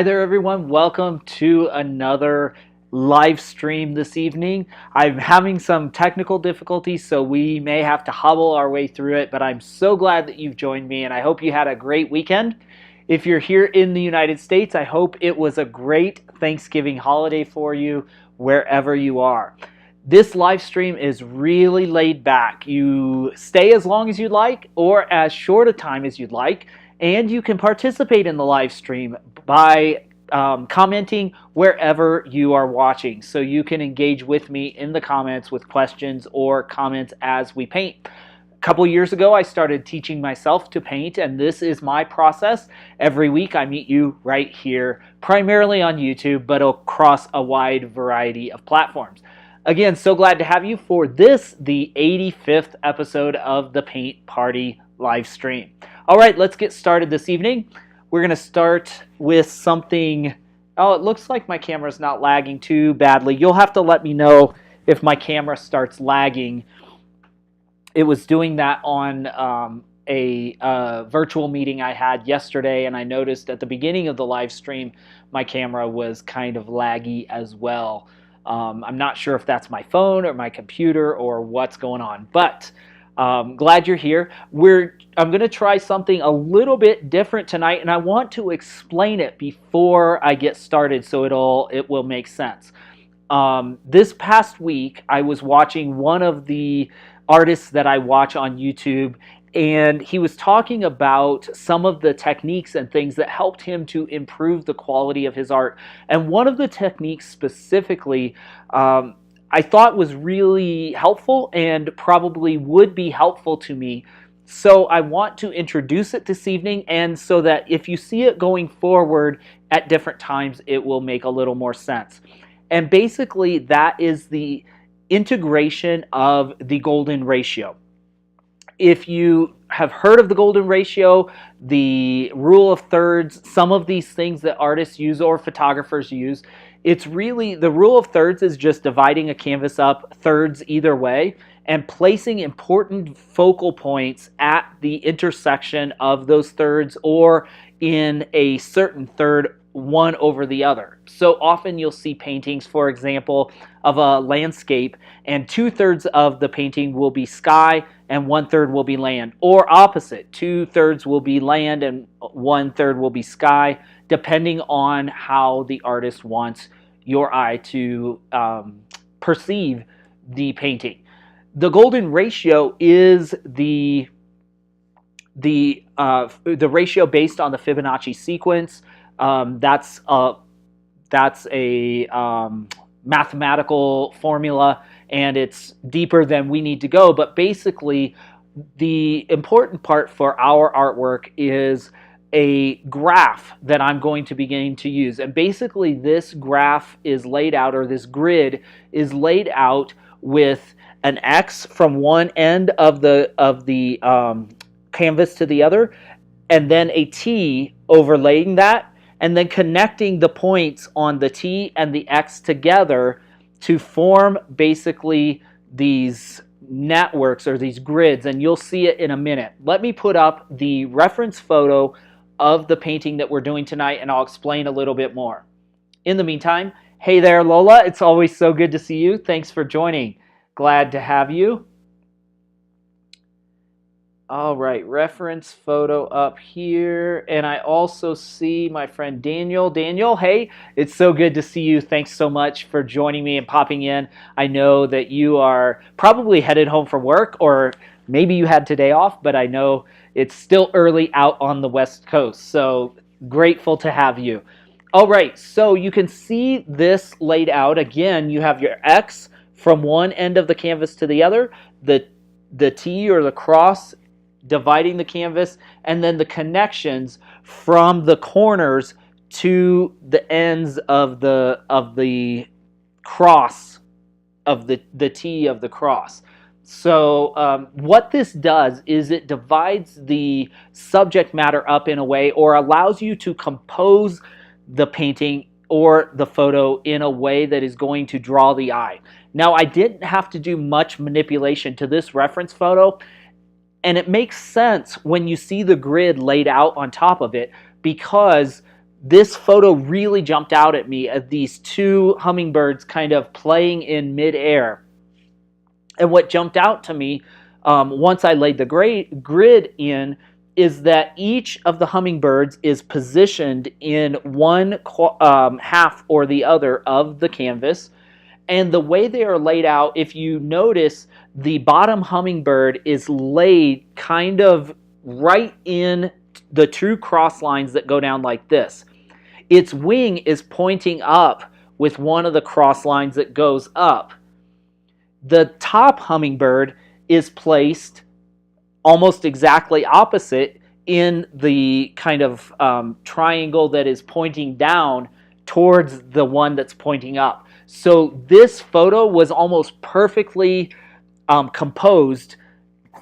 Hi there, everyone. Welcome to another live stream this evening. I'm having some technical difficulties, so we may have to hobble our way through it, but I'm so glad that you've joined me, and I hope you had a great weekend. If you're here in the United States, I hope it was a great Thanksgiving holiday for you wherever you are. This live stream is really laid back. You stay as long as you'd like or as short a time as you'd like, and you can participate in the live stream by commenting wherever you are watching. So you can engage with me in the comments with questions or comments as we paint. A couple years ago, I started teaching myself to paint, and this is my process. Every week, I meet you right here, primarily on YouTube, but across a wide variety of platforms. Again, so glad to have you for this, the 85th episode of the Paint Party live stream. All right, let's get started this evening. We're going to start with something. Oh, it looks like my camera's not lagging too badly. You'll have to let me know if my camera starts lagging. It was doing that on a virtual meeting I had yesterday, and I noticed at the beginning of the live stream, my camera was kind of laggy as well. I'm not sure if that's my phone or my computer or what's going on, but glad you're here. I'm going to try something a little bit different tonight, and I want to explain it before I get started so it will make sense. This past week, I was watching one of the artists that I watch on YouTube, and he was talking about some of the techniques and things that helped him to improve the quality of his art. And one of the techniques specifically, I thought was really helpful and probably would be helpful to me. So I want to introduce it this evening, and so that if you see it going forward at different times, it will make a little more sense. And basically, that is the integration of the golden ratio. If you have heard of the golden ratio, the rule of thirds, some of these things that artists use or photographers use, it's really, the rule of thirds is just dividing a canvas up thirds either way and placing important focal points at the intersection of those thirds or in a certain third, one over the other. So often you'll see paintings, for example, of a landscape, and 2/3 of the painting will be sky and 1/3 will be land, or opposite, 2/3 will be land and 1/3 will be sky, depending on how the artist wants your eye to perceive the painting. The golden ratio is the ratio based on the Fibonacci sequence. That's a mathematical formula, and it's deeper than we need to go. But basically, the important part for our artwork is a graph that I'm going to begin to use. And basically, this graph is laid out, or this grid is laid out with an X from one end of the canvas to the other, and then a T overlaying that, and then connecting the points on the T and the X together to form basically these networks or these grids, and you'll see it in a minute. Let me put up the reference photo of the painting that we're doing tonight, and I'll explain a little bit more. In the meantime, hey there, Lola. It's always so good to see you. Thanks for joining. Glad to have you. All right, reference photo up here. And I also see my friend Daniel. Daniel, hey, it's so good to see you. Thanks so much for joining me and popping in. I know that you are probably headed home from work, or maybe you had today off, but I know it's still early out on the West Coast. So grateful to have you. All right, so you can see this laid out. Again, you have your X from one end of the canvas to the other, the T or the cross dividing the canvas, and then the connections from the corners to the ends of the cross of the T of the cross. So what this does is it divides the subject matter up in a way, or allows you to compose the painting or the photo in a way that is going to draw the eye. Now, I didn't have to do much manipulation to this reference photo, and it makes sense when you see the grid laid out on top of it, because this photo really jumped out at me of these two hummingbirds kind of playing in midair. And what jumped out to me once I laid the grid in is that each of the hummingbirds is positioned in one half or the other of the canvas. And the way they are laid out, if you notice, the bottom hummingbird is laid kind of right in the two cross lines that go down like this. Its wing is pointing up with one of the cross lines that goes up. The top hummingbird is placed almost exactly opposite in the kind of triangle that is pointing down towards the one that's pointing up. So this photo was almost perfectly composed,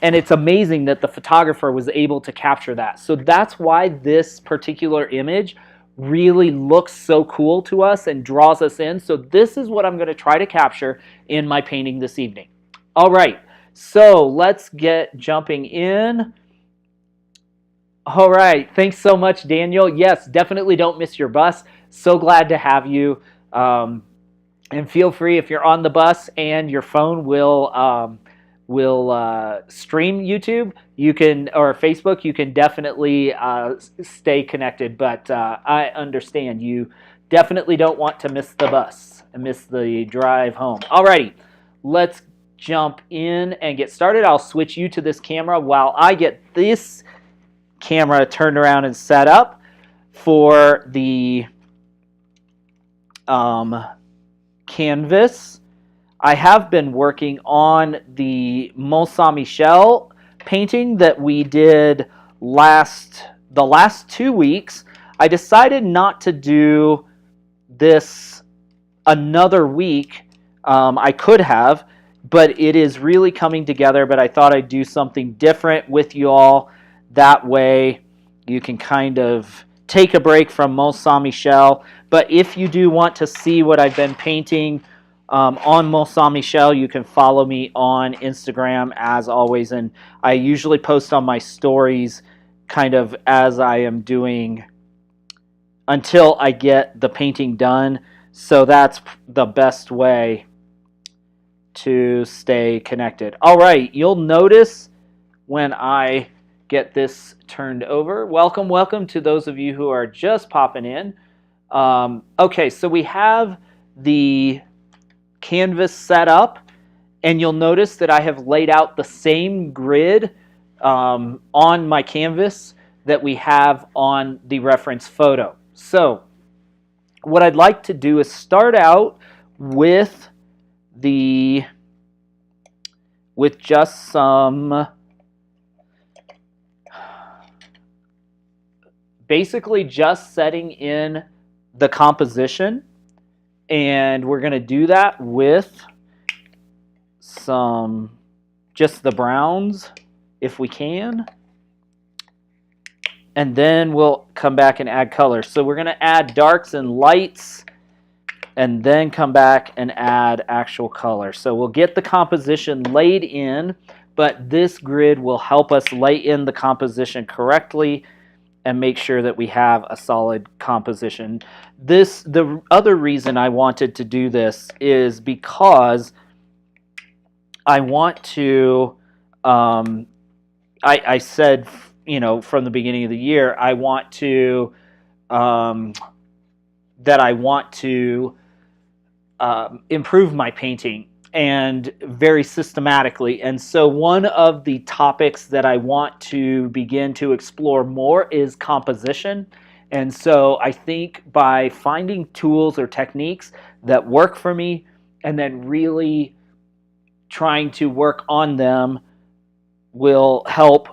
and it's amazing that the photographer was able to capture that. So that's why this particular image really looks so cool to us and draws us in. So this is what I'm going to try to capture in my painting this evening. All right, so let's get jumping in. All right, thanks so much, Daniel. Yes, definitely don't miss your bus. So glad to have you. And feel free, if you're on the bus and your phone will stream YouTube, you can, or Facebook, you can definitely stay connected. But I understand you definitely don't want to miss the bus and miss the drive home. Alrighty, let's jump in and get started. I'll switch you to this camera while I get this camera turned around and set up for the canvas. I have been working on the Mont Saint Michel painting that we did the last 2 weeks. I decided not to do this another week. I could have, but it is really coming together. But I thought I'd do something different with you all. That way you can kind of take a break from Mont Saint Michel. But if you do want to see what I've been painting on Mont Saint Michel, you can follow me on Instagram as always. And I usually post on my stories kind of as I am doing until I get the painting done. So that's the best way to stay connected. All right, you'll notice when I get this turned over. Welcome to those of you who are just popping in. Okay, so we have the canvas set up, and you'll notice that I have laid out the same grid on my canvas that we have on the reference photo. So what I'd like to do is start out with just some basically just setting in the composition, and we're going to do that with just the browns if we can, and then we'll come back and add color. So we're going to add darks and lights and then come back and add actual color. So we'll get the composition laid in, but this grid will help us lay in the composition correctly and make sure that we have a solid composition. The other reason I wanted to do this is because I want to, I said, from the beginning of the year, I want to, improve my painting, and very systematically. And so one of the topics that I want to begin to explore more is composition. And so I think by finding tools or techniques that work for me and then really trying to work on them will help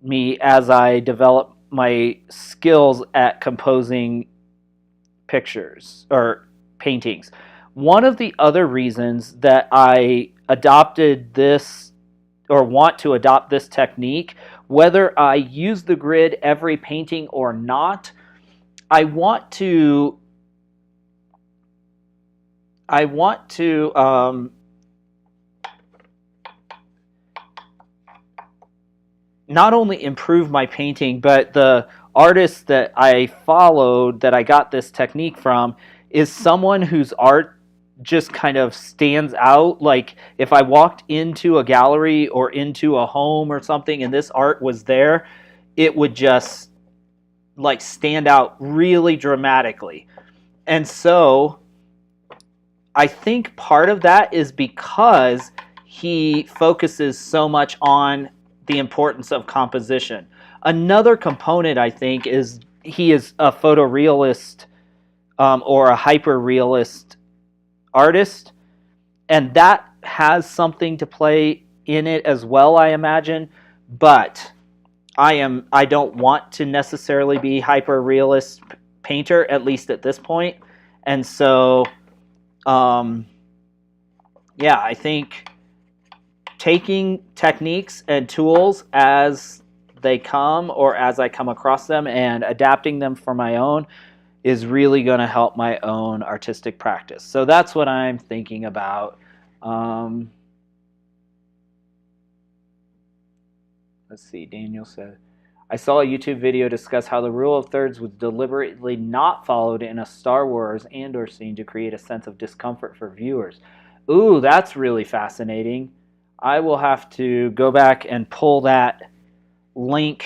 me as I develop my skills at composing pictures or paintings. One of the other reasons that I adopted this or want to adopt this technique, whether I use the grid every painting or not, I want to not only improve my painting, but the artist that I followed that I got this technique from is someone whose art just kind of stands out. Like if I walked into a gallery or into a home or something and this art was there, it would just like stand out really dramatically. And so I think part of that is because he focuses so much on the importance of composition. Another component, I think, is he is a photorealist or a hyper-realist artist, and that has something to play in it as well, I imagine. But I don't want to necessarily be hyper-realist painter, at least at this point, and so yeah, I think taking techniques and tools as they come or as I come across them and adapting them for my own is really going to help my own artistic practice. So that's what I'm thinking about. Let's see, Daniel said, I saw a YouTube video discuss how the rule of thirds was deliberately not followed in a Star Wars Andor scene to create a sense of discomfort for viewers. Ooh, that's really fascinating. I will have to go back and pull that link.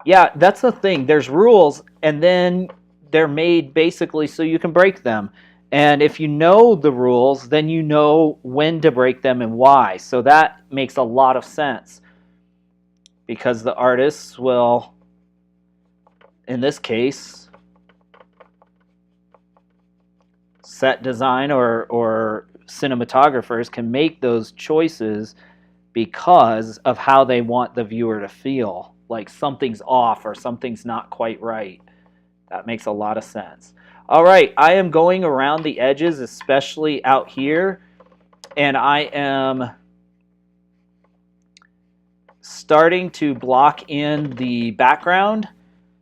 Yeah, that's the thing. There's rules, and then they're made basically so you can break them. And if you know the rules, then you know when to break them and why. So that makes a lot of sense. Because the artists will, in this case, set design or cinematographers can make those choices because of how they want the viewer to feel. Like something's off or something's not quite right. That makes a lot of sense. All right, I am going around the edges, especially out here, and I am starting to block in the background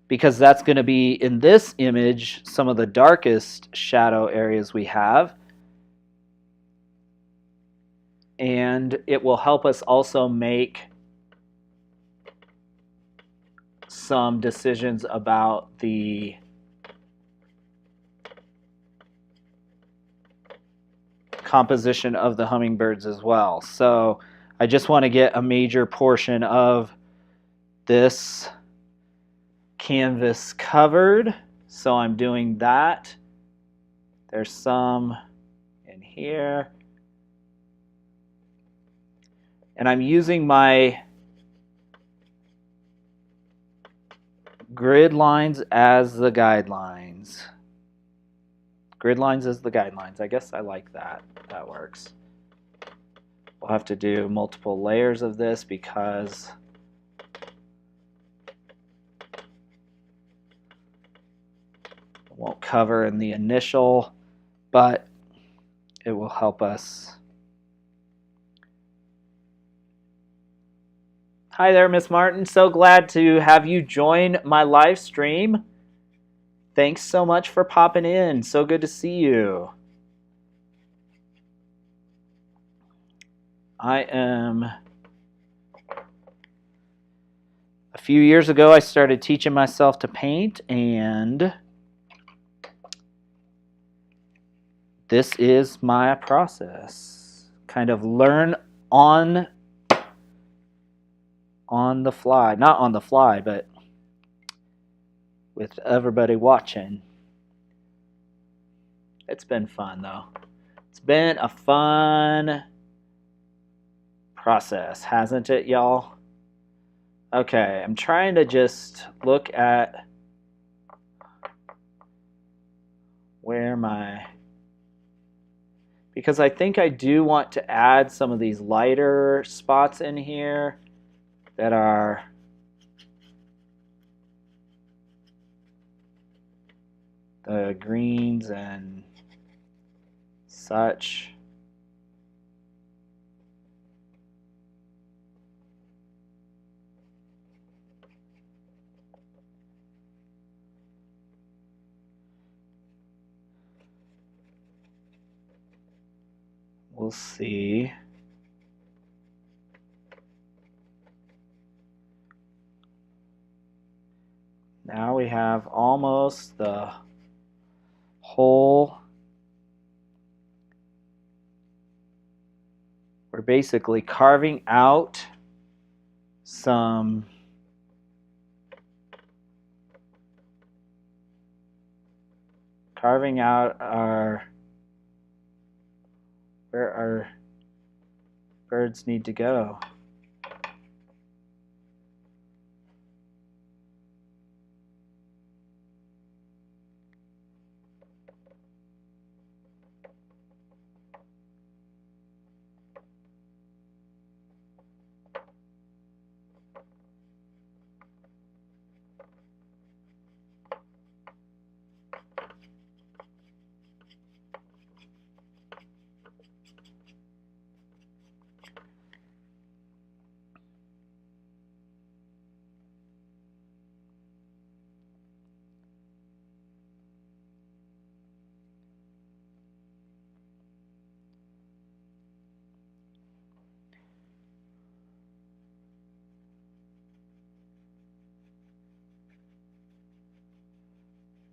because that's going to be, in this image, some of the darkest shadow areas we have. And it will help us also make some decisions about the composition of the hummingbirds as well. So I just want to get a major portion of this canvas covered. So I'm doing that. There's some in here. And I'm using my grid lines as the guidelines. Grid lines as the guidelines. I guess I like that. That works. We'll have to do multiple layers of this because it won't cover in the initial, but it will help us. Hi there, Miss Martin. So glad to have you join my live stream. Thanks so much for popping in. So good to see you. A few years ago, I started teaching myself to paint, and this is my process. Kind of learn on the fly. Not on the fly, but with everybody watching. It's been fun, though. It's been a fun process, hasn't it, y'all? Okay, I'm trying to just look at where because I think I do want to add some of these lighter spots in here that are the greens and such. We'll see. Now we have almost the whole. We're basically carving out some our where our birds need to go.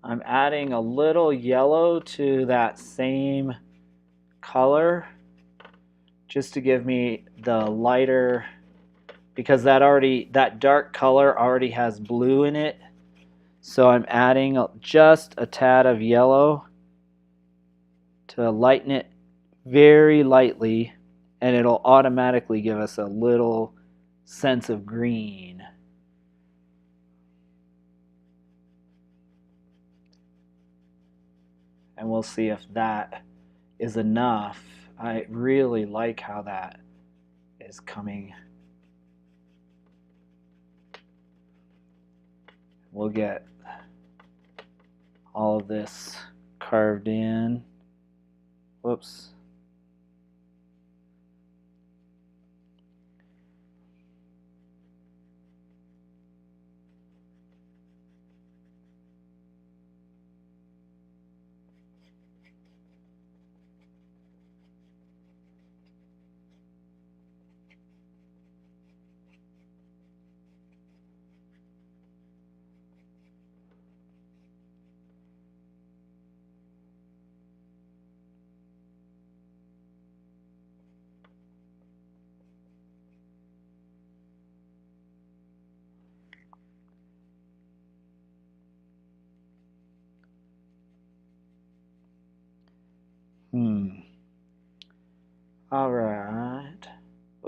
I'm adding a little yellow to that same color just to give me the lighter, because that dark color already has blue in it. So I'm adding just a tad of yellow to lighten it very lightly, and it'll automatically give us a little sense of green. And we'll see if that is enough. I really like how that is coming. We'll get all of this carved in. Whoops. All right.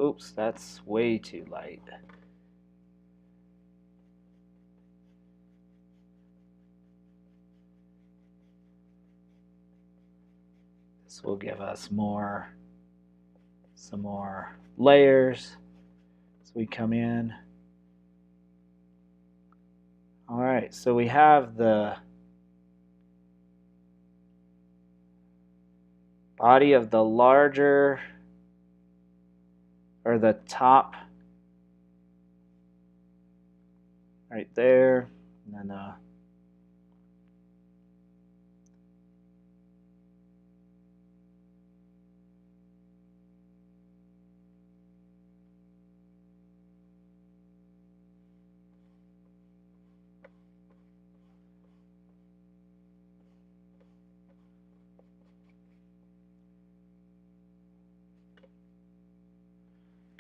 Oops, that's way too light. This will give us some more layers as we come in. All right, so we have the body of the larger, or the top right there, and then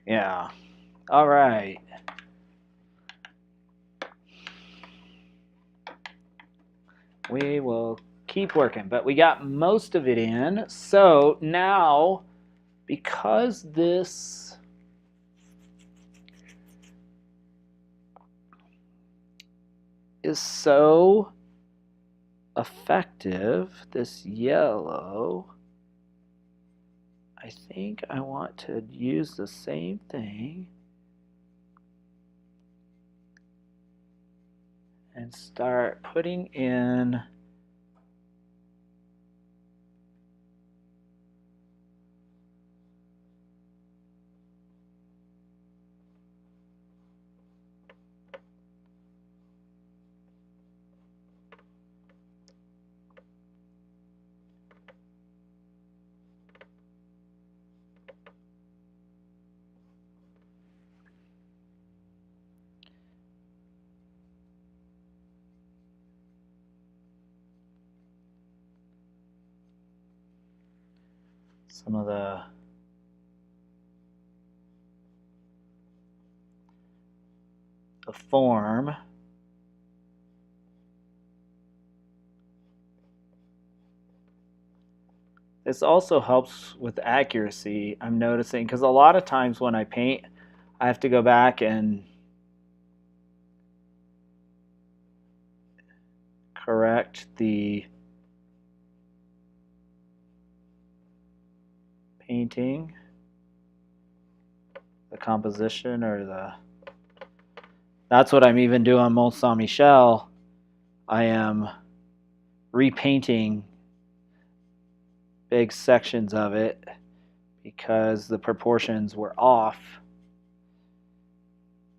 yeah. All right. We will keep working, but we got most of it in. So now, because this is so effective, this yellow, I think I want to use the same thing and start putting in some of the form. This also helps with accuracy, I'm noticing, because a lot of times when I paint, I have to go back and correct the painting, the composition, or the... That's what I'm even doing on Mont Saint Michel. I am repainting big sections of it because the proportions were off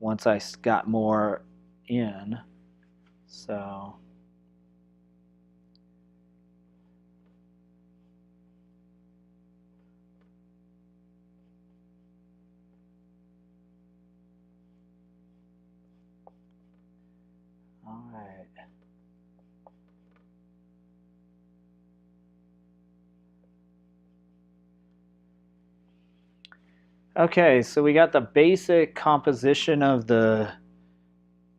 once I got more in. So all right. Okay, so we got the basic composition of the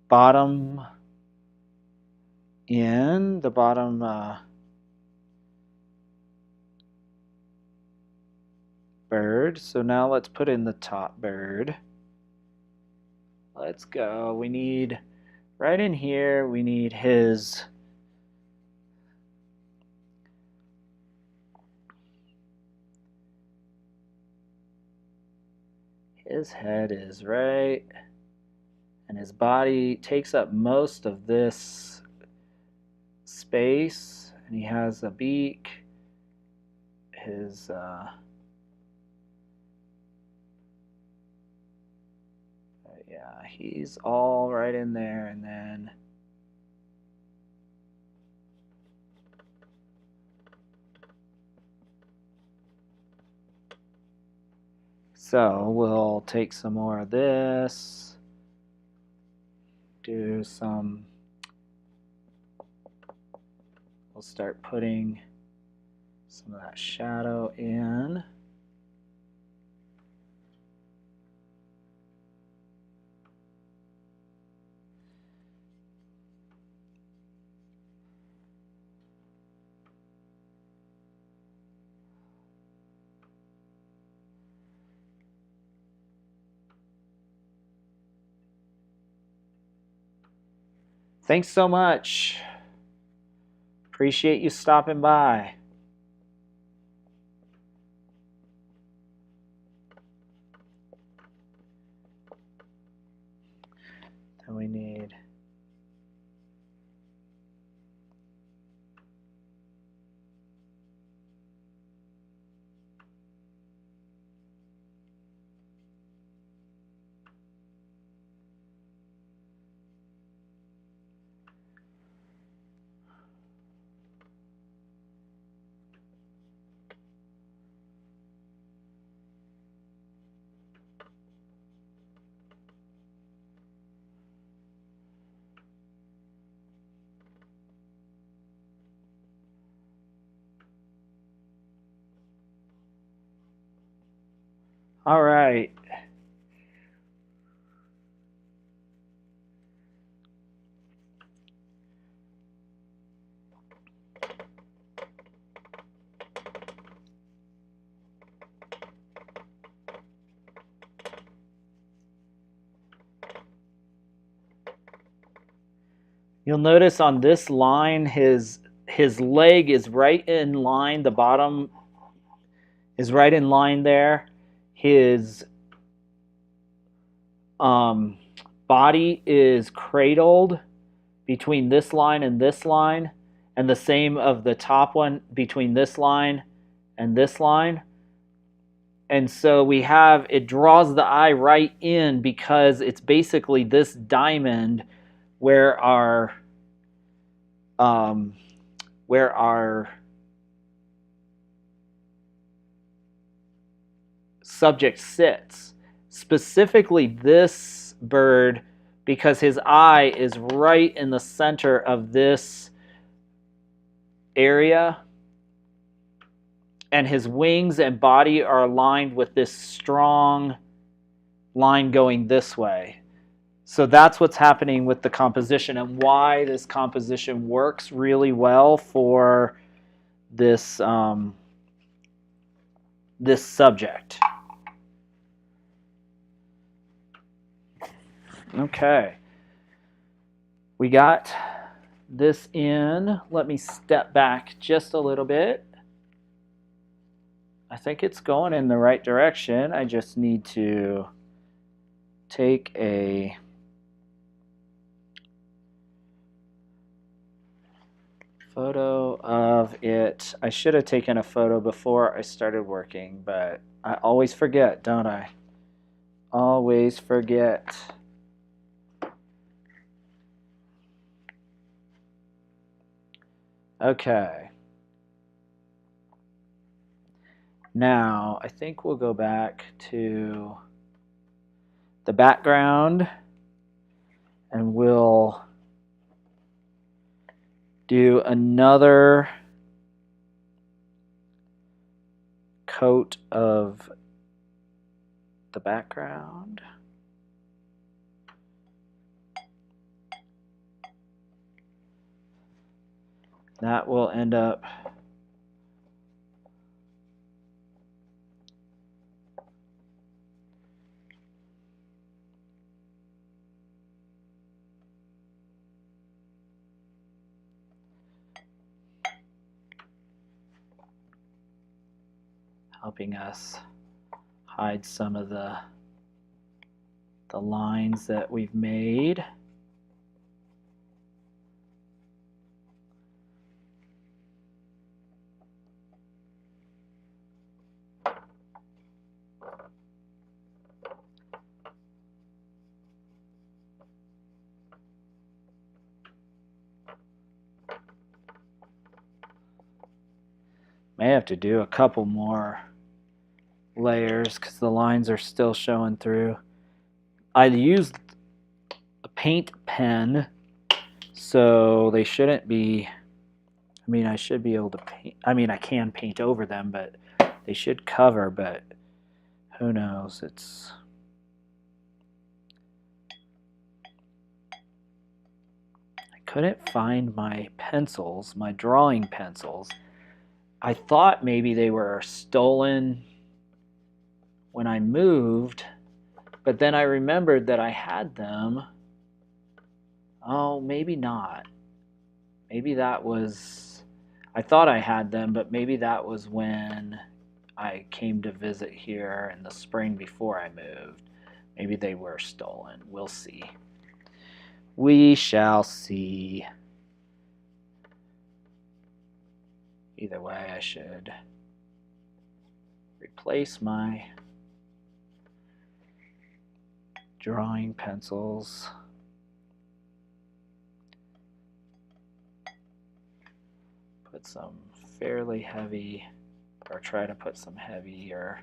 bottom in, the bottom bird. So now let's put in the top bird. Let's go. We need, right in here, we need his head is right, and his body takes up most of this space, and he has a beak. His yeah, he's all right in there, and then so we'll take some more of this, do some, we'll start putting some of that shadow in. Thanks so much. Appreciate you stopping by. Then we need all right. You'll notice on this line, his leg is right in line. The bottom is right in line there. His body is cradled between this line and this line, and the same of the top one between this line and this line. And so we have, it draws the eye right in because it's basically this diamond where our subject sits. Specifically this bird, because his eye is right in the center of this area. and his wings and body are aligned with this strong line going this way. So that's what's happening with the composition, and why this composition works really well for this this subject. Okay, we got this in. Let me step back just a little bit. I think it's going in the right direction. I just need to take a photo of it. I should have taken a photo before I started working, but I always forget, don't I? Always forget. Okay. Now, I think we'll go back to the background and we'll do another coat of the background. That will end up helping us hide some of the lines that we've made. May have to do a couple more layers because the lines are still showing through. I used a paint pen, so they shouldn't be, I mean, I should be able to paint, I mean, I can paint over them, but they should cover, but who knows, it's, I couldn't find my pencils, my drawing pencils. I thought maybe they were stolen when I moved, but then I remembered that I had them. Oh, maybe not. Maybe that was, I thought I had them, but maybe that was when I came to visit here in the spring before I moved. Maybe they were stolen. We'll see. We shall see. Either way, I should replace my drawing pencils. Put some fairly heavy, or try to put some heavier.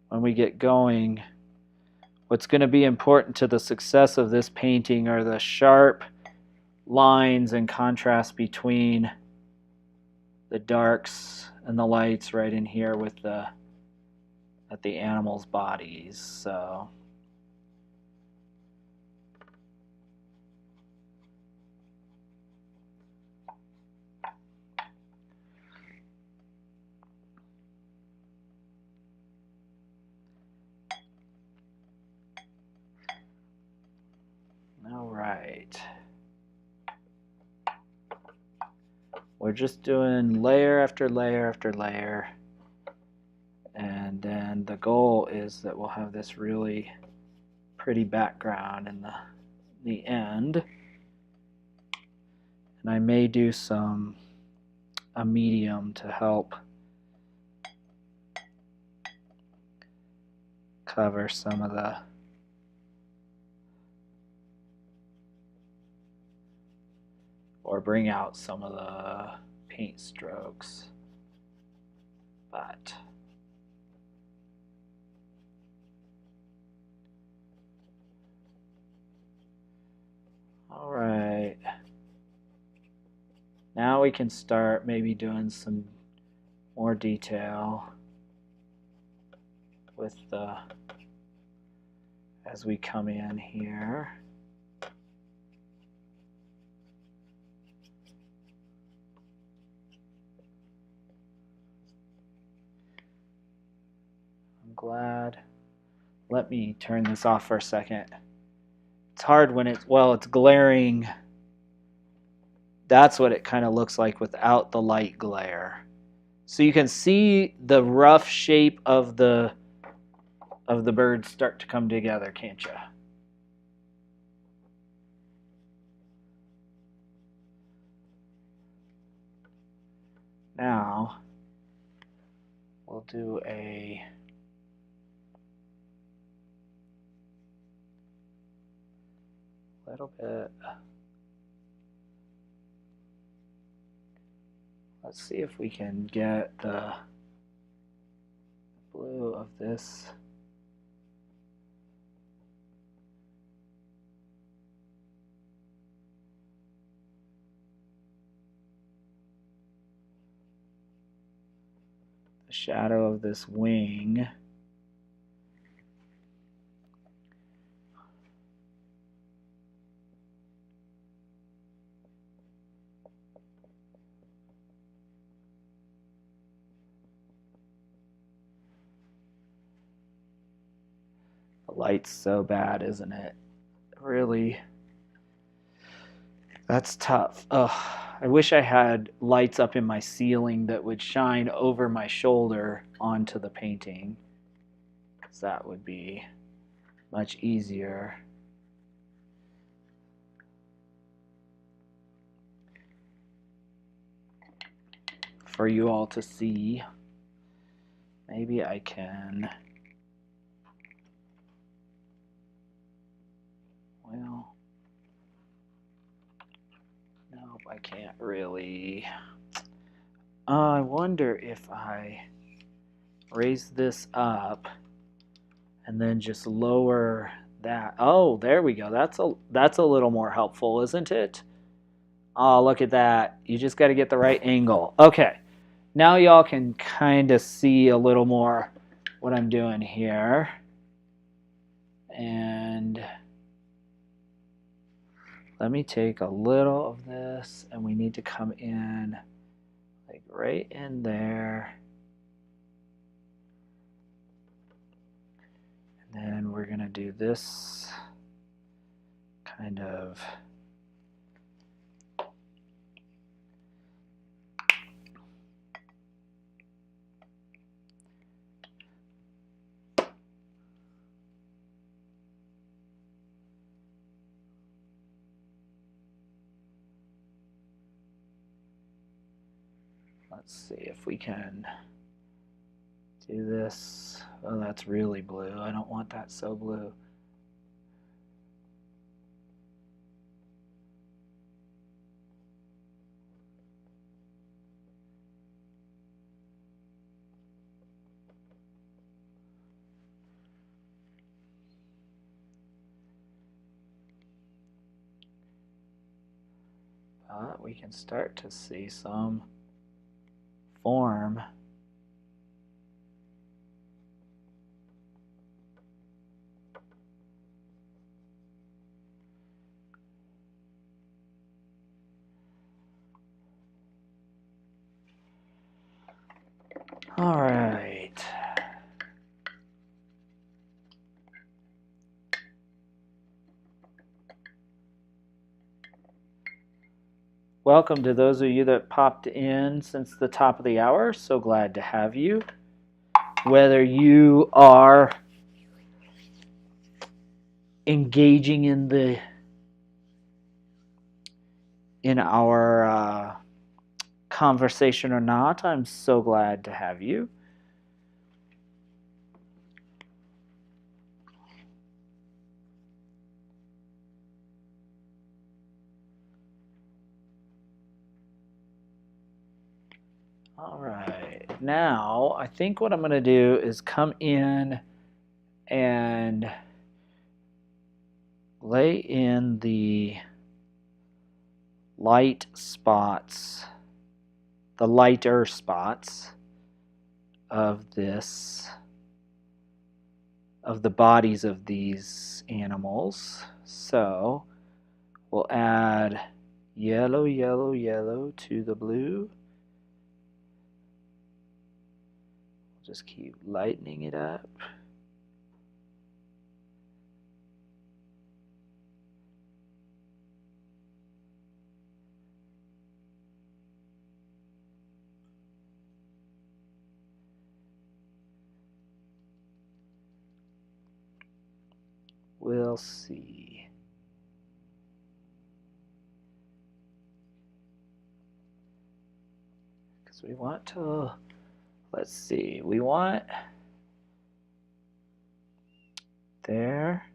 When we get going, what's going to be important to the success of this painting are the sharp lines and contrast between the darks and the lights right in here with the at the animals' bodies. So all right. We're just doing layer after layer after layer. And then the goal is that we'll have this really pretty background in the end. And I may do a medium to help cover some of the or bring out some of the paint strokes. But All right. Now we can start maybe doing some more detail with the, as we come in here. I'm glad. Let me turn this off for a second. It's hard when it's, well, it's glaring. That's what it kind of looks like without the light glare. So you can see the rough shape of the birds start to come together, can't you? Now we'll do a little bit. Let's see if we can get the blue of this. The shadow of this wing. The light's so bad, isn't it? Really, that's tough. Ugh, I wish I had lights up in my ceiling that would shine over my shoulder onto the painting, because that would be much easier. For you all to see. Maybe I can. Well, nope, I can't really. I wonder if I raise this up and then just lower that. Oh, there we go. That's a little more helpful, isn't it? Oh, look at that. You just got to get the right angle. Okay. Now y'all can kind of see a little more what I'm doing here. And let me take a little of this, and we need to come in like right in there. And then we're going to do this kind of let's see if we can do this. Oh, that's really blue. I don't want that so blue. But we can start to see some form. All right. Welcome to those of you that popped in since the top of the hour. So glad to have you. Whether you are engaging in our conversation or not, I'm so glad to have you. All right, now I think what I'm going to do is come in and lay in the light spots, the lighter spots of this, of the bodies of these animals. So we'll add yellow, yellow, yellow to the blue. Just keep lightening it up. We'll see. Because we want to, let's see, we want there.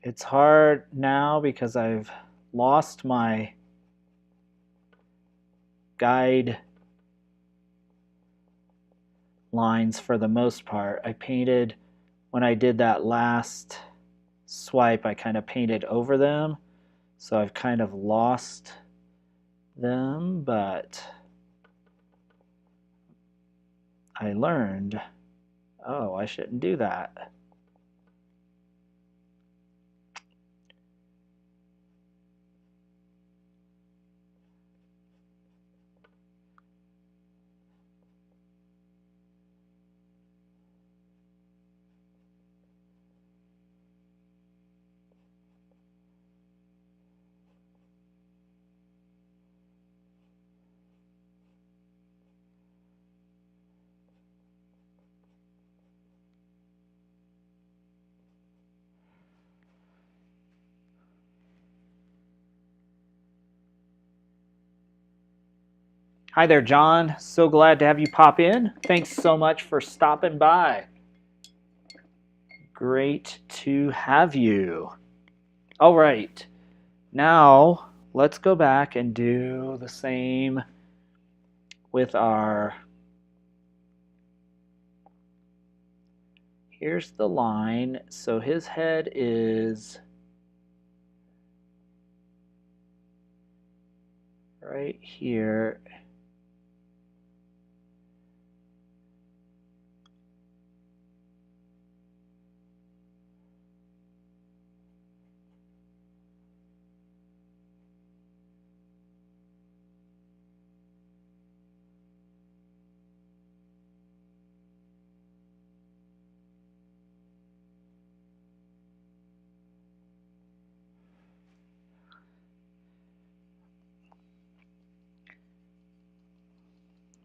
It's hard now because I've lost my guide lines for the most part. I painted, when I did that last swipe, I kind of painted over them. So I've kind of lost them, but I learned, oh, I shouldn't do that. Hi there, John. So glad to have you pop in. Thanks so much for stopping by. Great to have you. All right, now let's go back and do the same with our, here's the line. So his head is right here.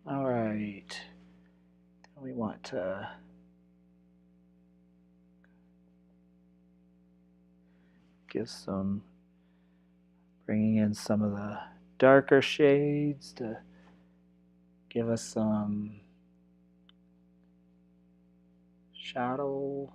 All right, we want to give bringing in some of the darker shades to give us some shadow.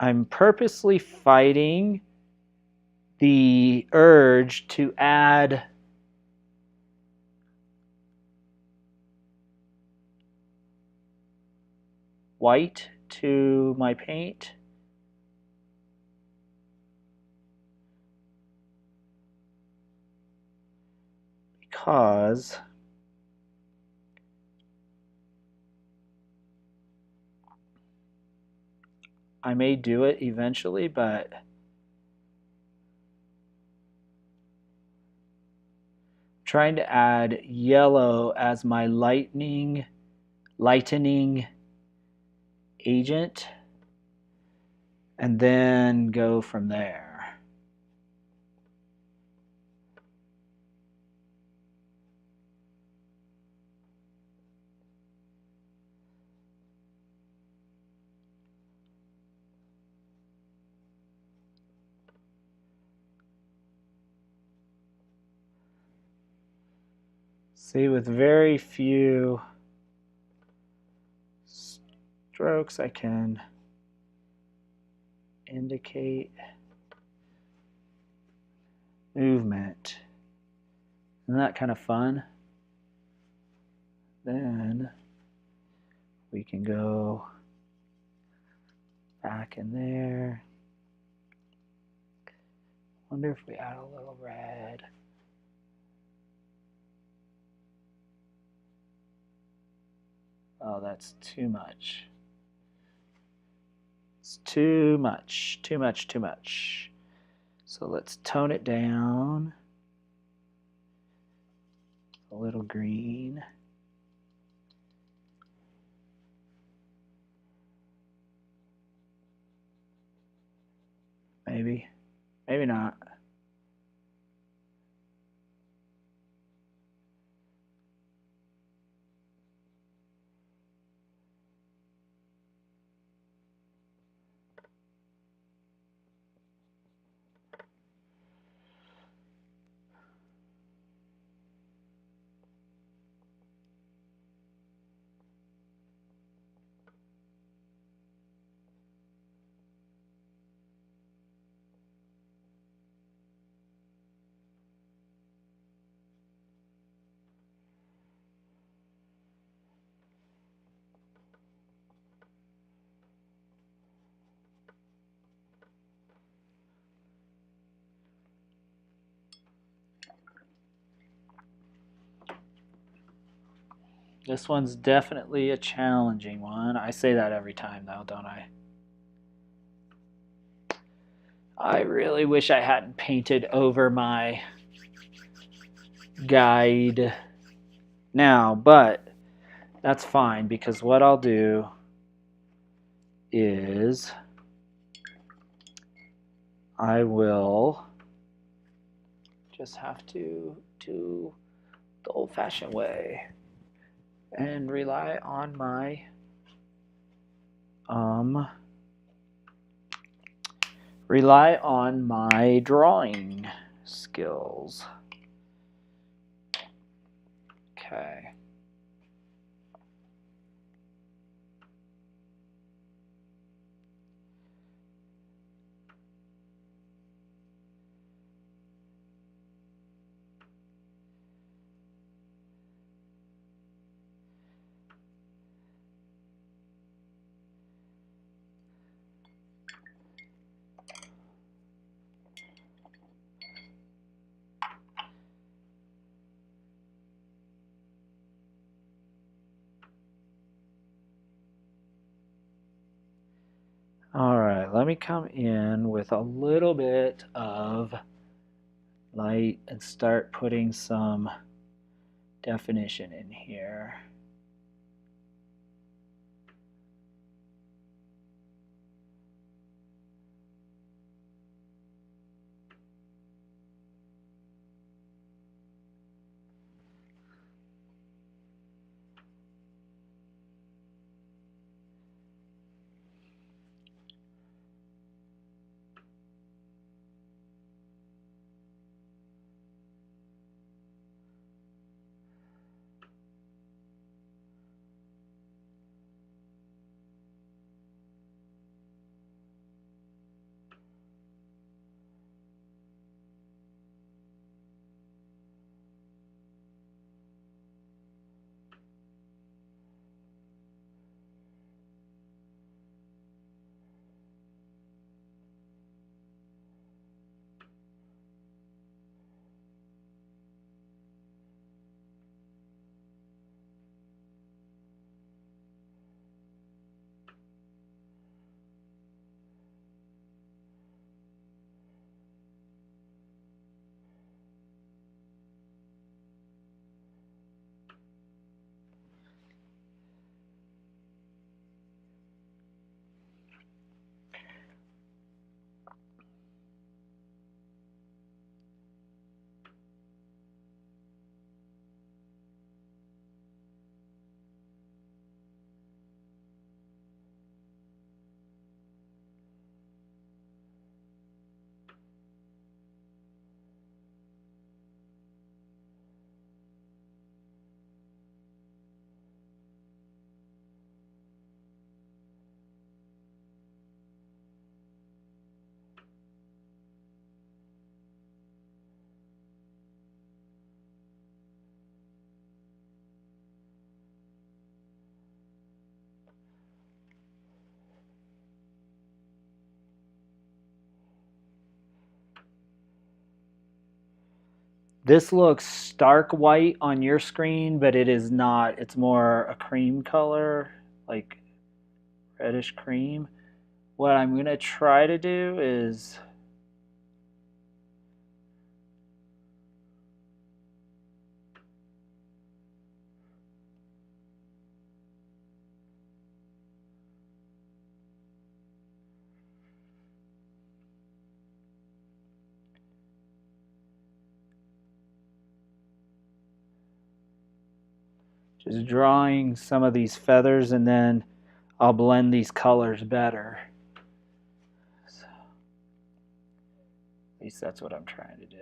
I'm purposely fighting the urge to add white to my paint. Because I may do it eventually, but trying to add yellow as my lightening agent and then go from there. See, with very few strokes, I can indicate movement. Isn't that kind of fun? Then we can go back in there. Wonder if we add a little red. Oh, that's too much. It's too much. So let's tone it down. A little green. Maybe not. This one's definitely a challenging one. I say that every time, though, don't I? I really wish I hadn't painted over my guide now, but that's fine because what I'll do is I will just have to do the old-fashioned way and rely on my drawing skills. Okay. All right, let me come in with a little bit of light and start putting some definition in here. This looks stark white on your screen, but it is not. It's more a cream color, like reddish cream. What I'm going to try to do is just drawing some of these feathers, and then I'll blend these colors better. So, at least that's what I'm trying to do.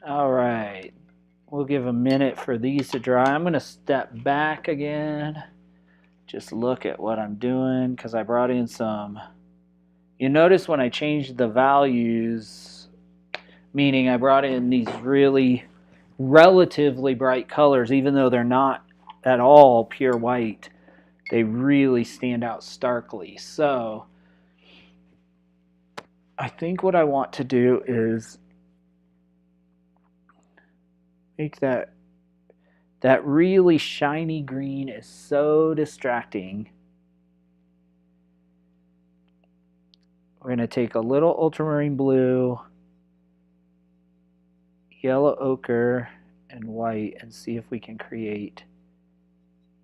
All right. We'll give a minute for these to dry. I'm going to step back again. Just look at what I'm doing because I brought in some. You notice when I changed the values, meaning I brought in these really relatively bright colors, even though they're not at all pure white, they really stand out starkly. So I think what I want to do is make that really shiny green is so distracting. We're going to take a little ultramarine blue, yellow ochre, and white and see if we can create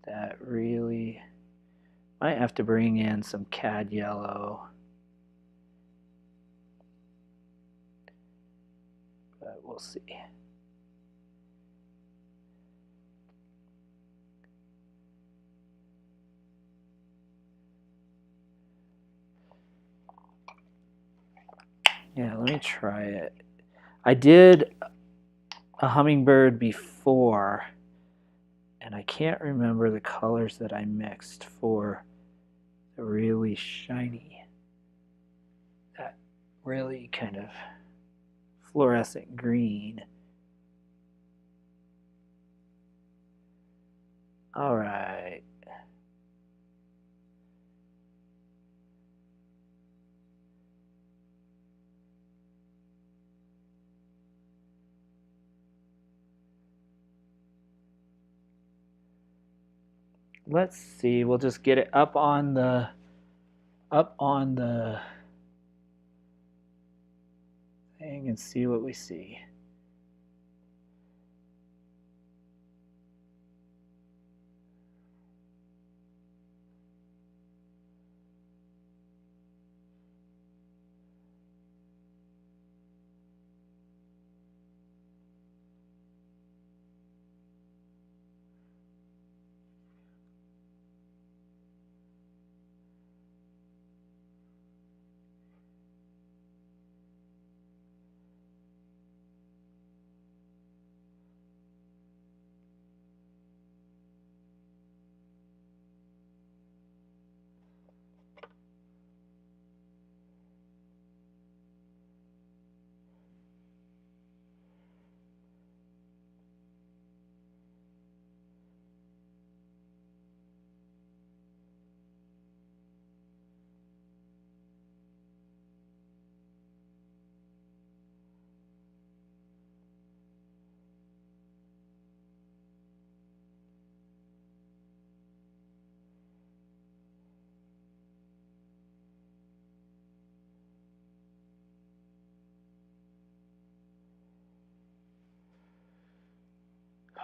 that really. Might have to bring in some cad yellow, but we'll see. Yeah, let me try it. I did a hummingbird before, and I can't remember the colors that I mixed for the really shiny, that really kind of fluorescent green. All right. Let's see. We'll just get it up on the thing and see what we see.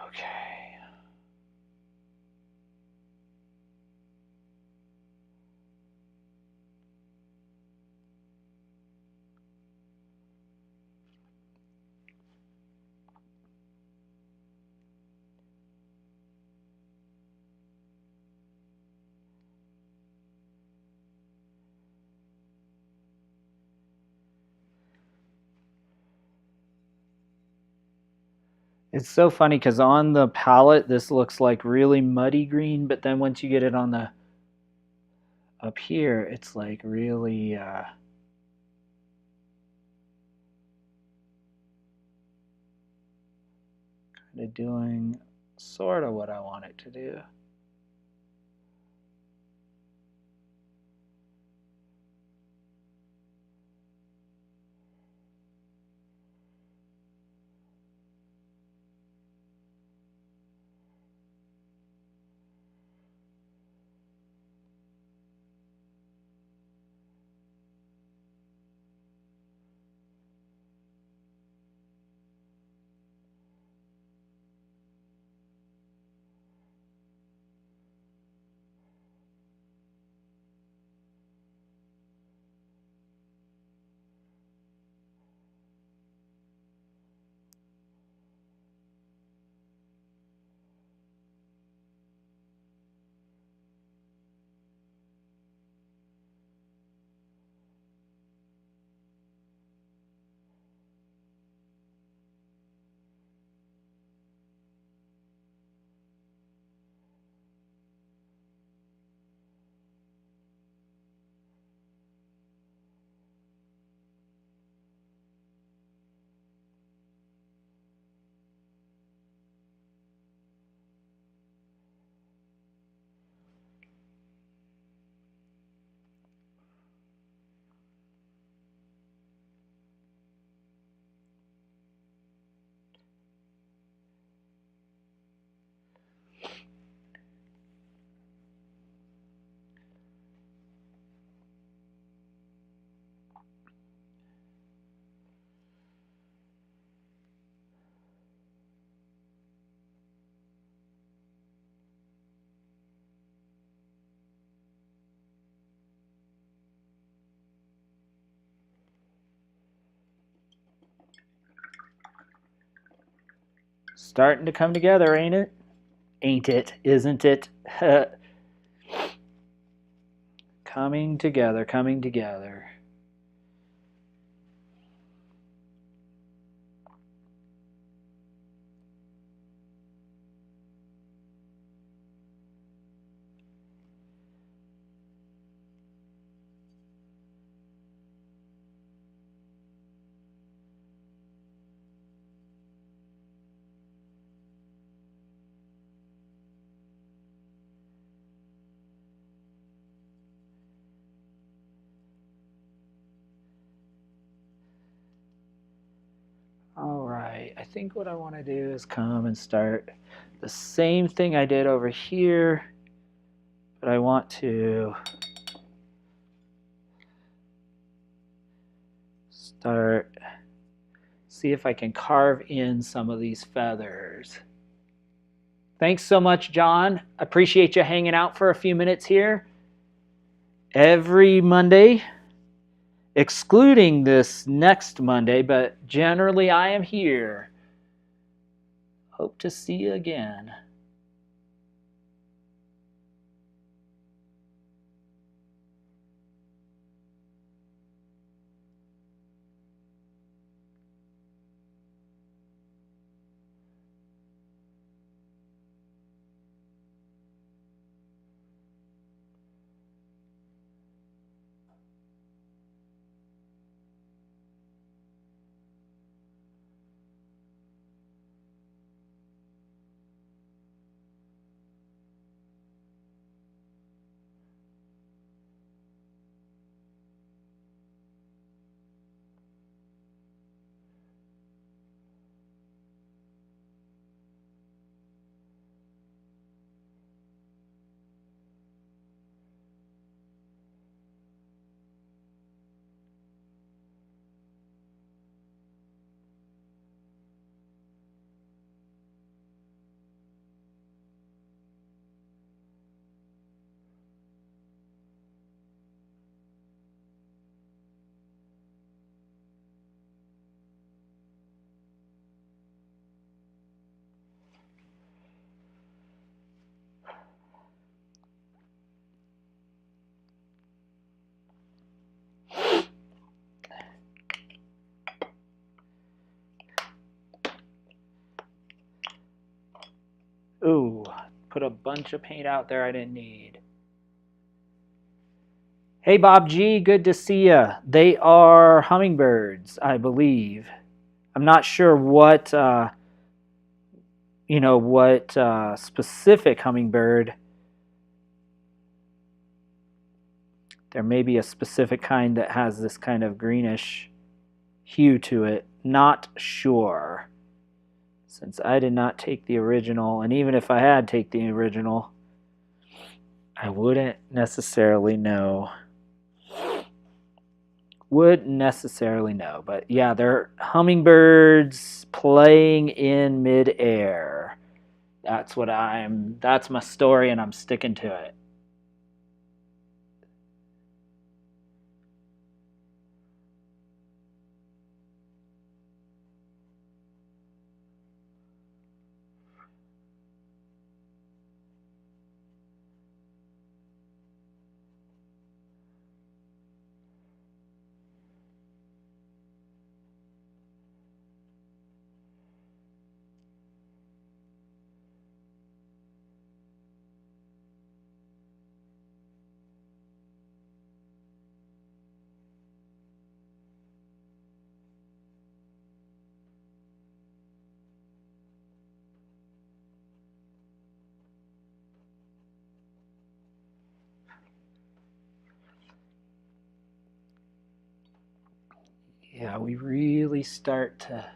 Okay. It's so funny because on the palette this looks like really muddy green, but then once you get it on the up here, it's like really kind of doing sort of what I want it to do. Starting to come together, ain't it? Ain't it? Isn't it? Coming together, coming together. All right, I think what I want to do is come and start the same thing I did over here, but I want to see if I can carve in some of these feathers. Thanks so much, John. Appreciate you hanging out for a few minutes here. Every Monday, excluding this next Monday, but generally I am here. Hope to see you again. Ooh, put a bunch of paint out there I didn't need. Hey, Bob G, good to see you. They are hummingbirds, I believe. I'm not sure what, specific hummingbird. There may be a specific kind that has this kind of greenish hue to it. Not sure. Since I did not take the original, and even if I had taken the original, I wouldn't necessarily know. Wouldn't necessarily know. But yeah, they're hummingbirds playing in midair. That's my story, and I'm sticking to it. Yeah, we really start to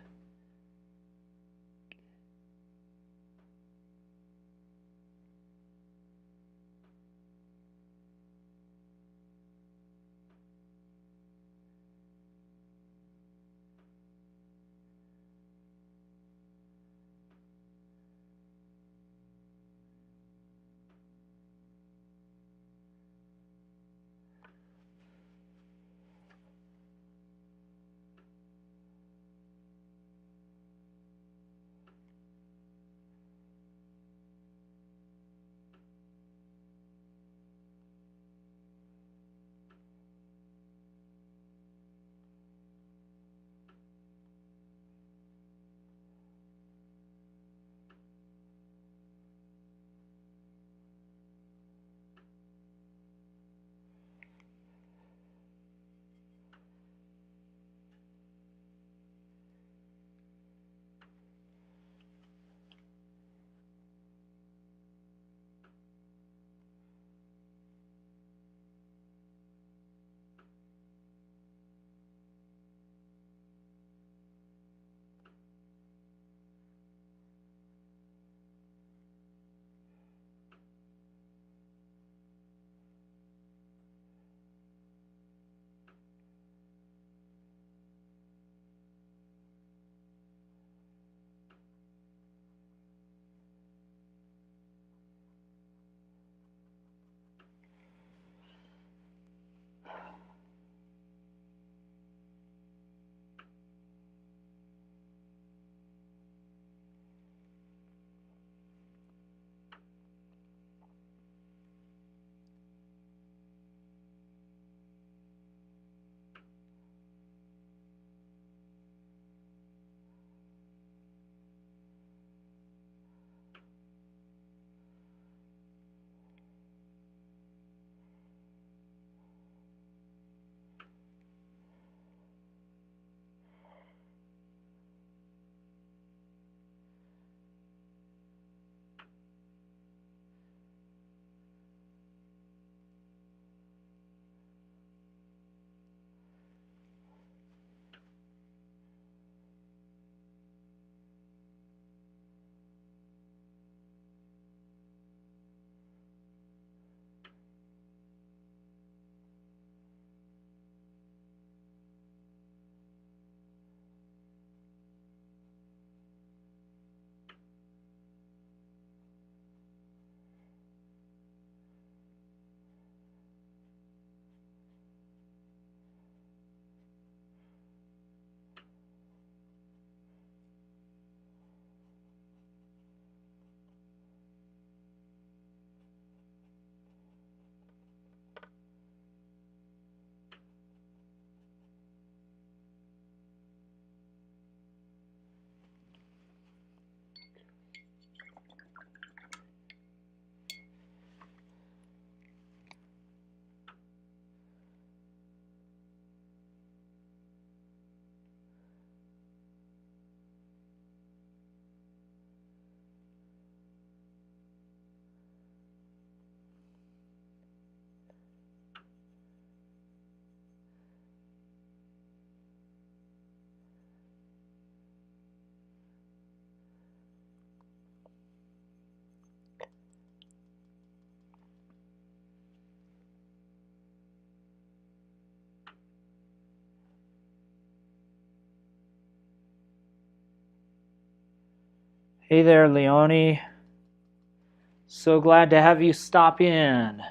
Hey there, Leonie. So glad to have you stop in.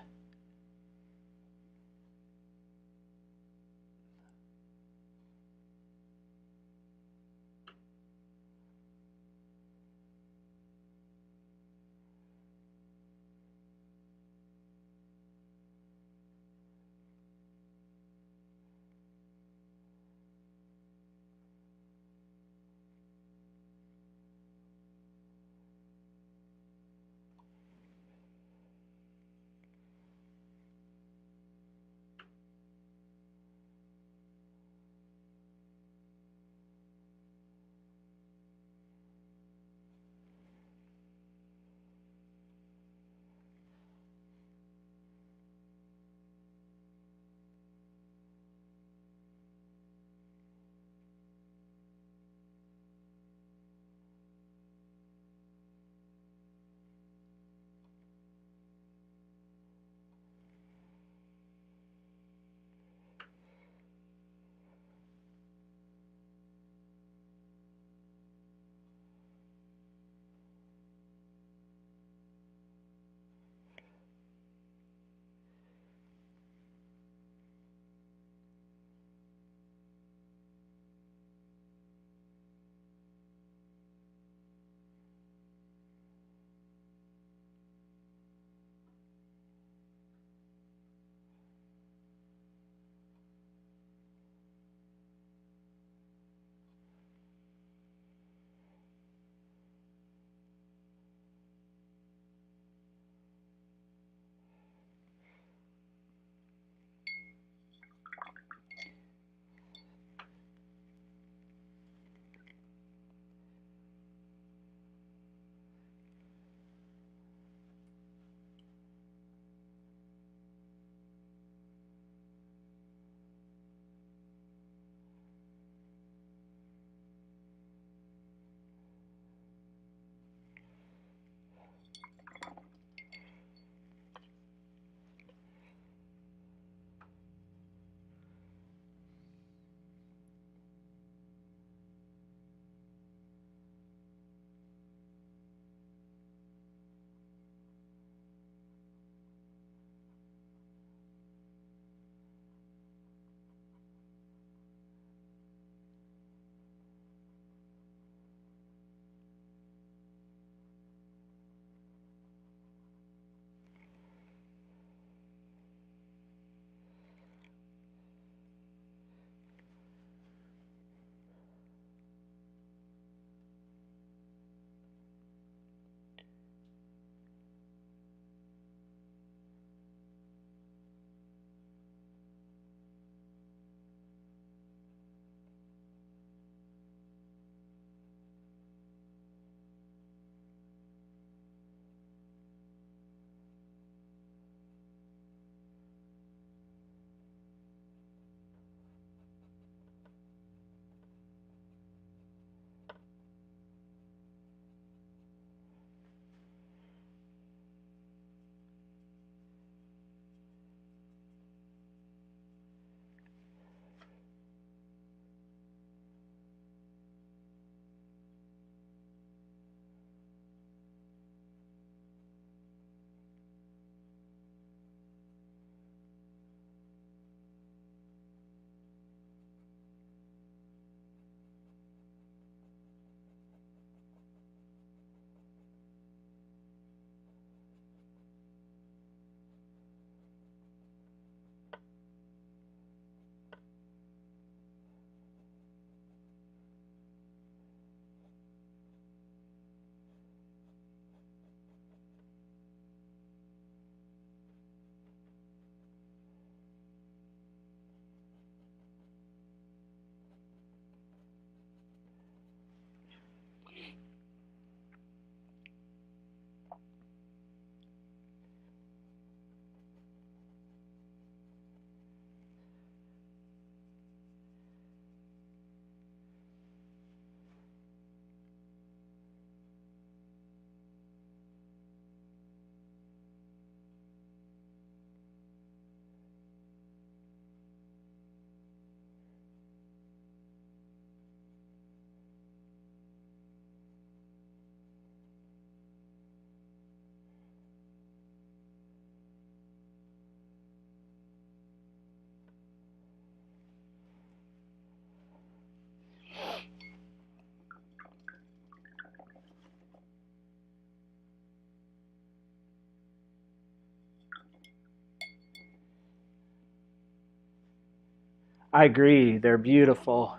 I agree. They're beautiful.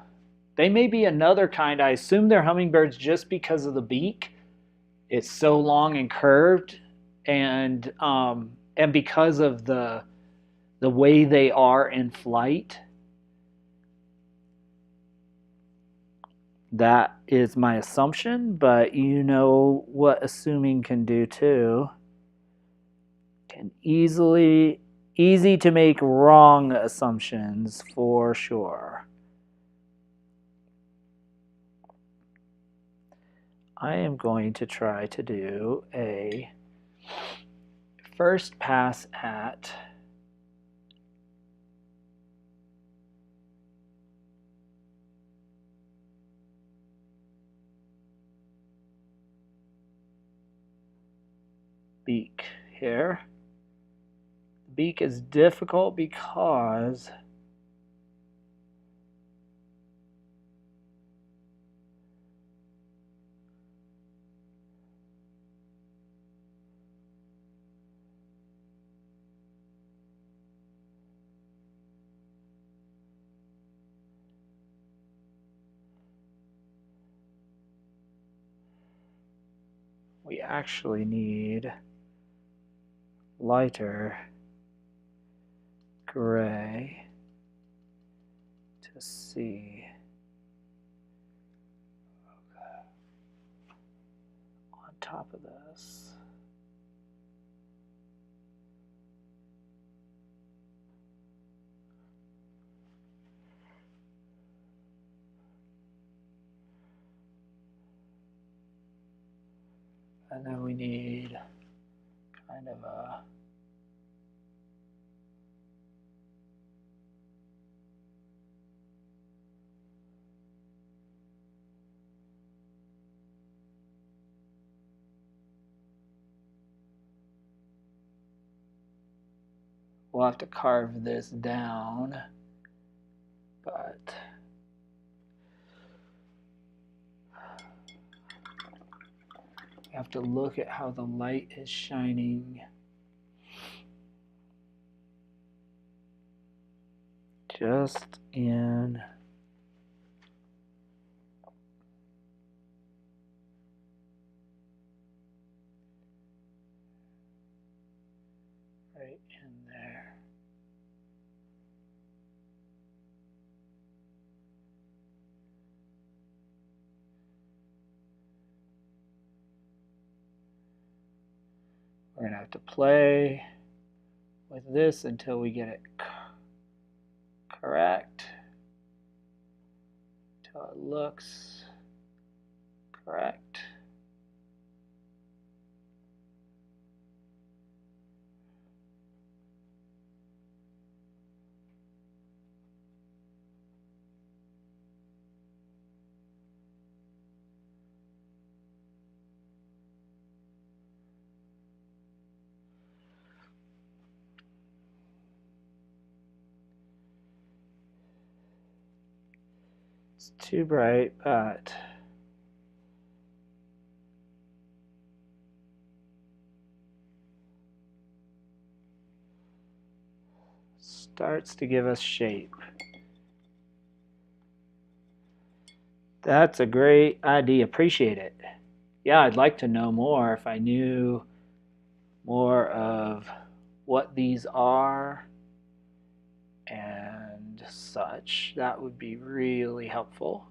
They may be another kind. I assume they're hummingbirds just because of the beak. It's so long and curved, and because of the way they are in flight. That is my assumption, but you know what assuming can do too. Can easy to make wrong assumptions for sure. I am going to try to do a first pass at beak here. Beak is difficult because we actually need lighter gray to see on top of this. And then we need kind of a we'll have to carve this down, but we have to look at how the light is shining just in right in there. We're going to have to play with this until we get it correct, until it looks correct. It's too bright, but starts to give us shape. That's a great idea. Appreciate it. Yeah, I'd like to know more if I knew more of what these are and such. That would be really helpful.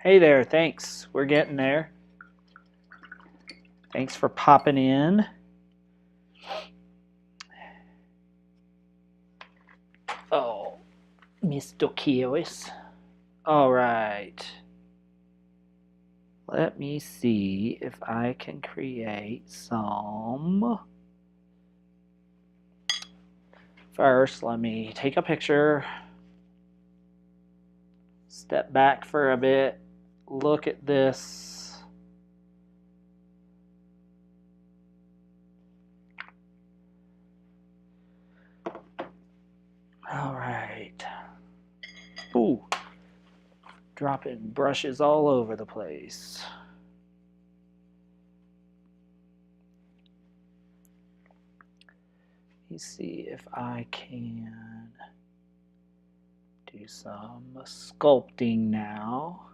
Hey there, thanks. We're getting there. Thanks for popping in. Oh, Mr. Kios. All right. Let me see if I can create some. First, let me take a picture. Step back for a bit. Look at this. All right. Ooh. Dropping brushes all over the place. Let me see if I can do some sculpting now.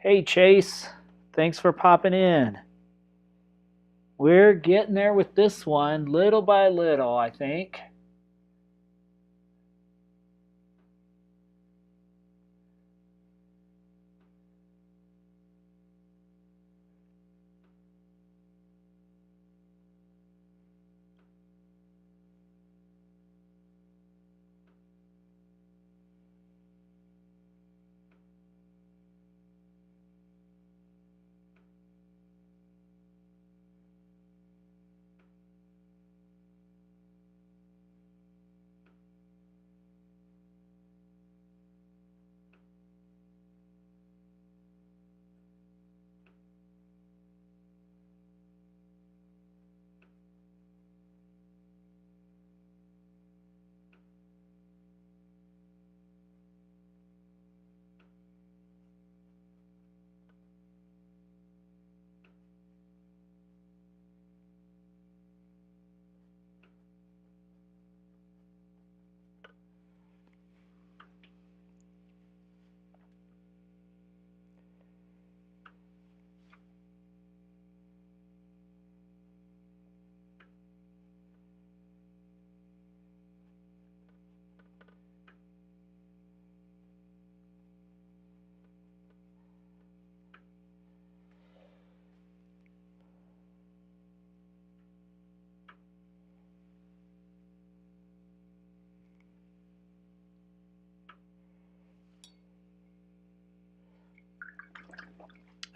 Hey, Chase. Thanks for popping in. We're getting there with this one, little by little, I think.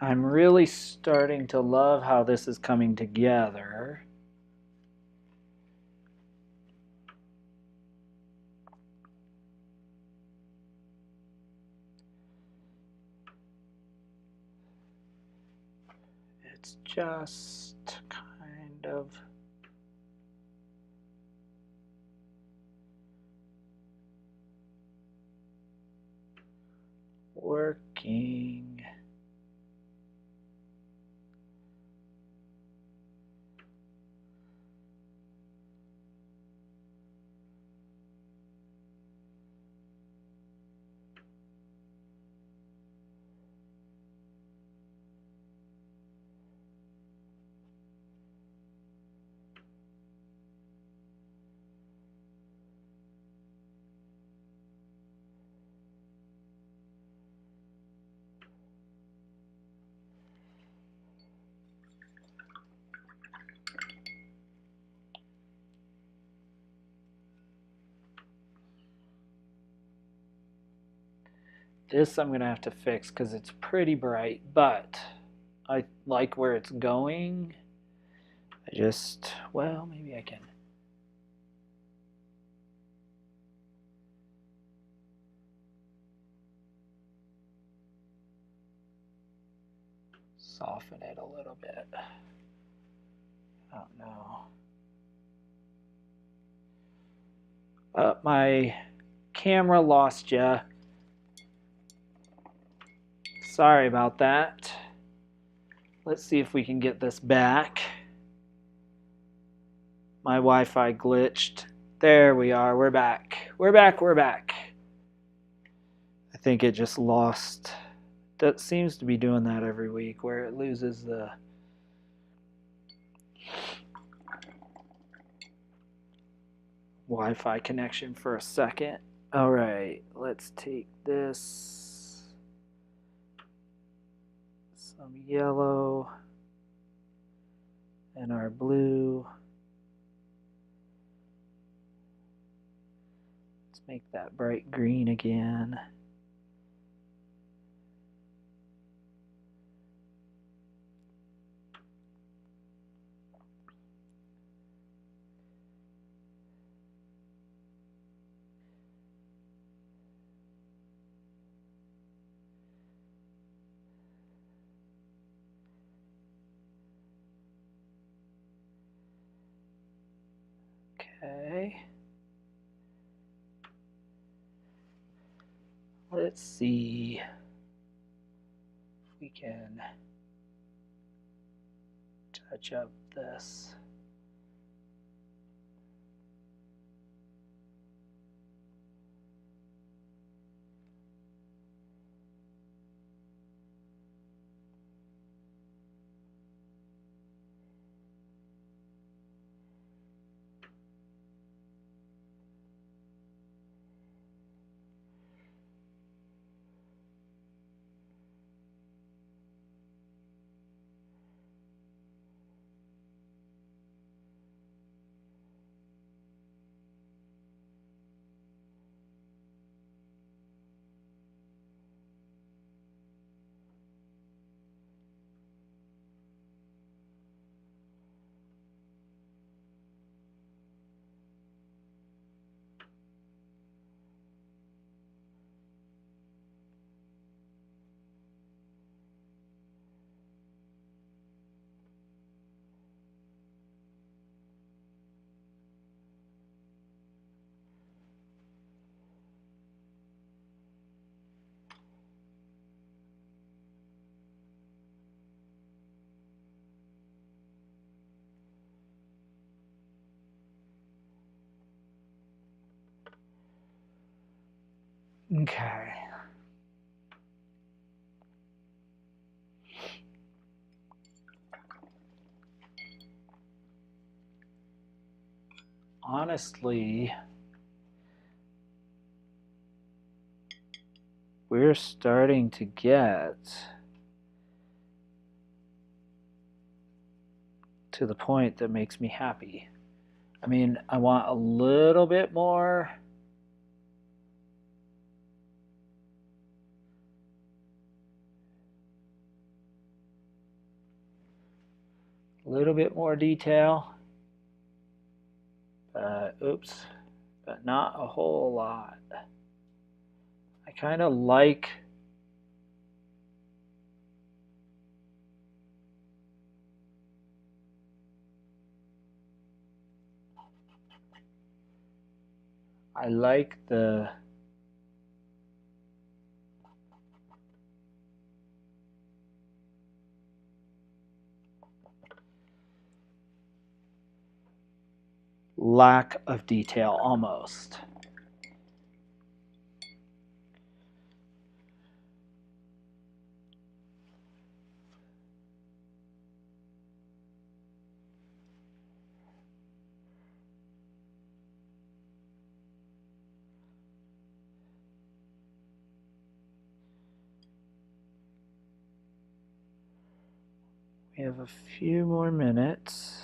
I'm really starting to love how this is coming together. It's just kind of working. This I'm going to have to fix because it's pretty bright, but I like where it's going. Well, maybe I can. Soften it a little bit. I don't know. My camera lost ya. Sorry about that. Let's see if we can get this back. My Wi-Fi glitched. There we are. We're back. We're back. I think it just lost. That seems to be doing that every week where it loses the Wi-Fi connection for a second. All right, let's take this, some yellow, and our blue. Let's make that bright green again. Okay. Let's see if we can touch up this. Okay. Honestly, we're starting to get to the point that makes me happy. I mean, I want a little bit more. A little bit more detail. Oops, but not a whole lot. I kind of like the lack of detail almost. We have a few more minutes.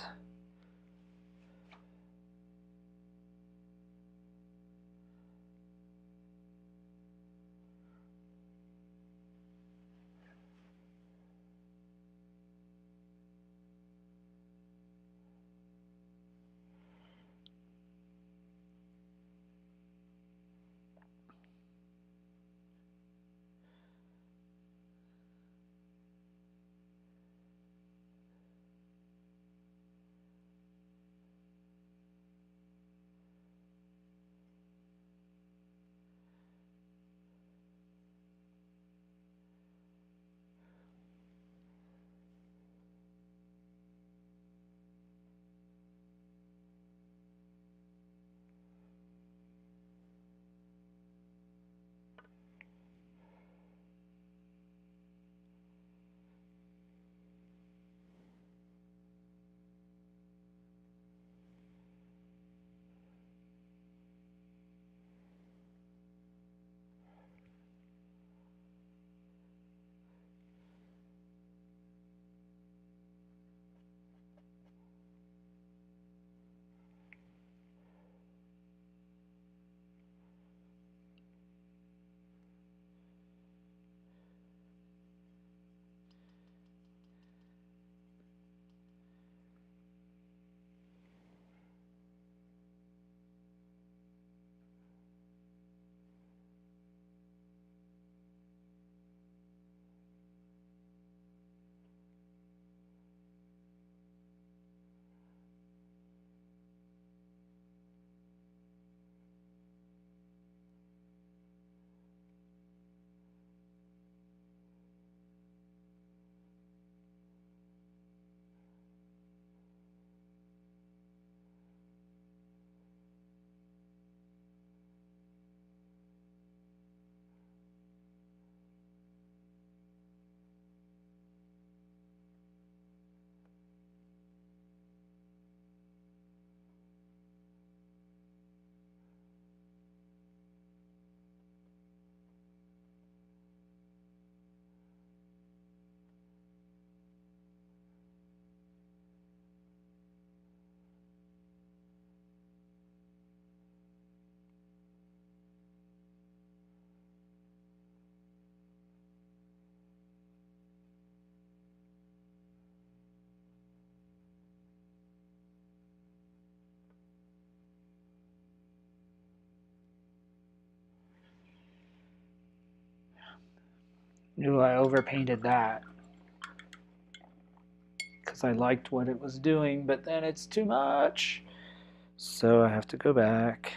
Knew I overpainted that because I liked what it was doing, but then it's too much. So I have to go back.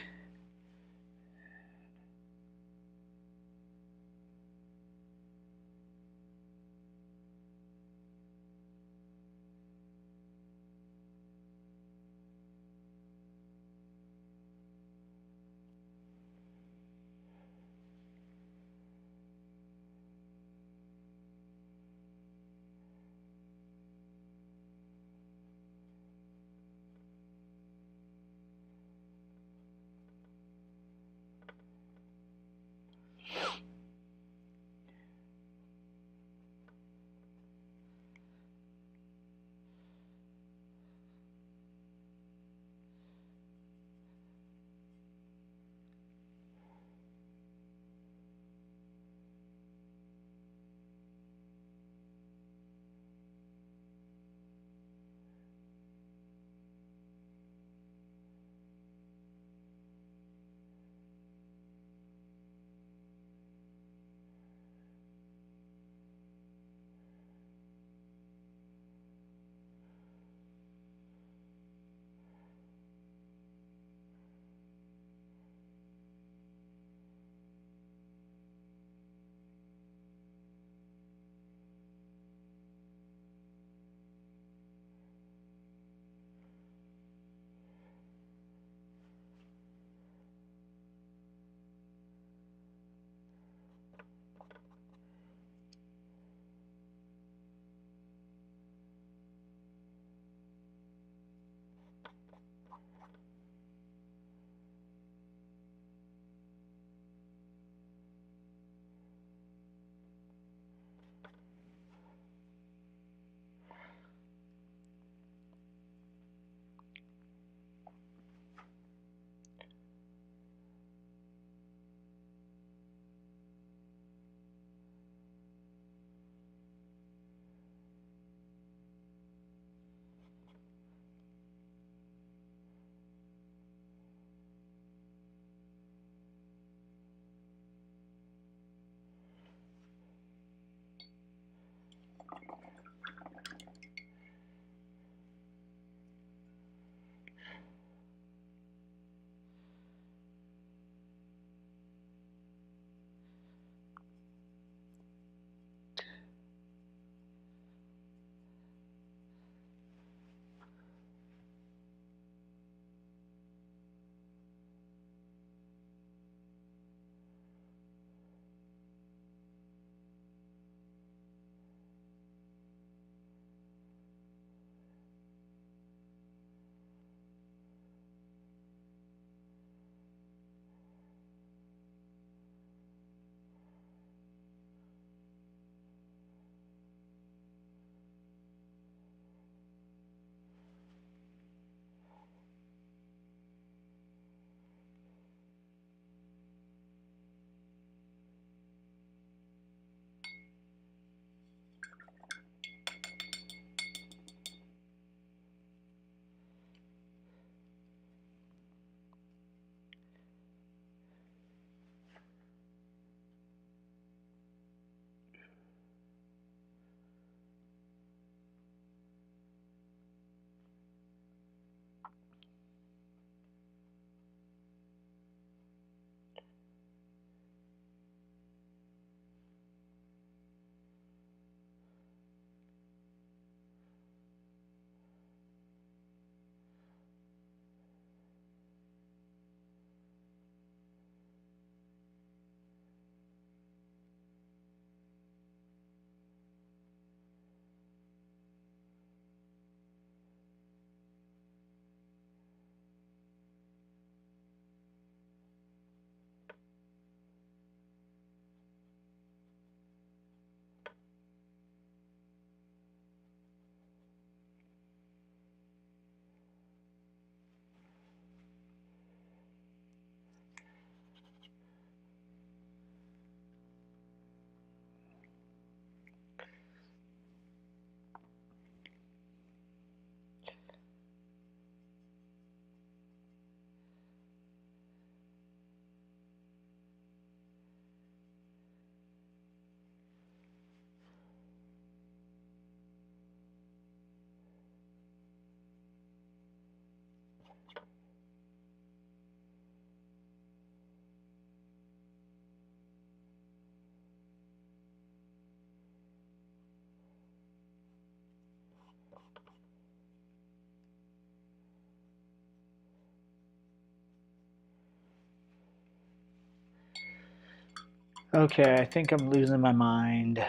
Okay, I think I'm losing my mind.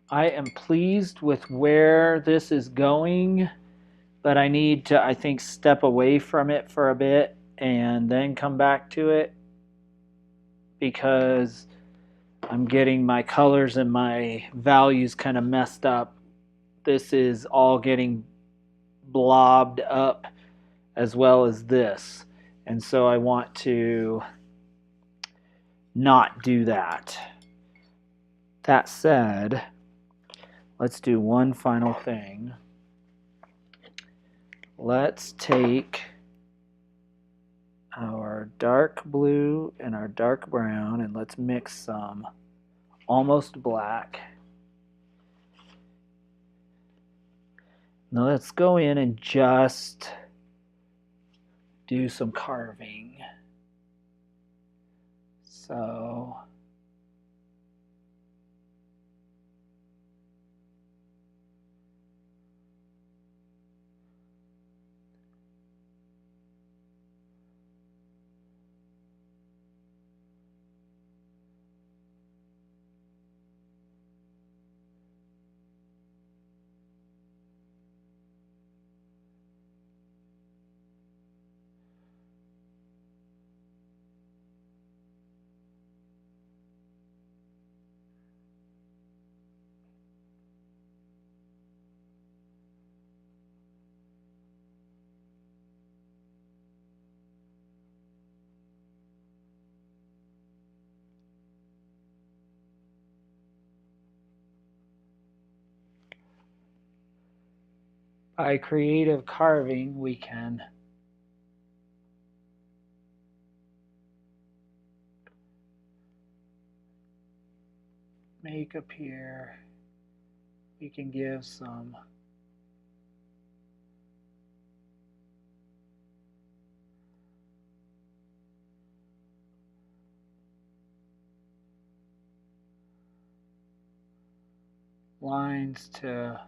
I am pleased with where this is going, but I need to, I think, step away from it for a bit and then come back to it because I'm getting my colors and my values kind of messed up. This is all getting blobbed up as well as this. And so I want to not do that. That said, let's do one final thing. Let's take our dark blue and our dark brown and let's mix some almost black. Now let's go in and just do some carving. So by creative carving, we can make appear, we can give some lines to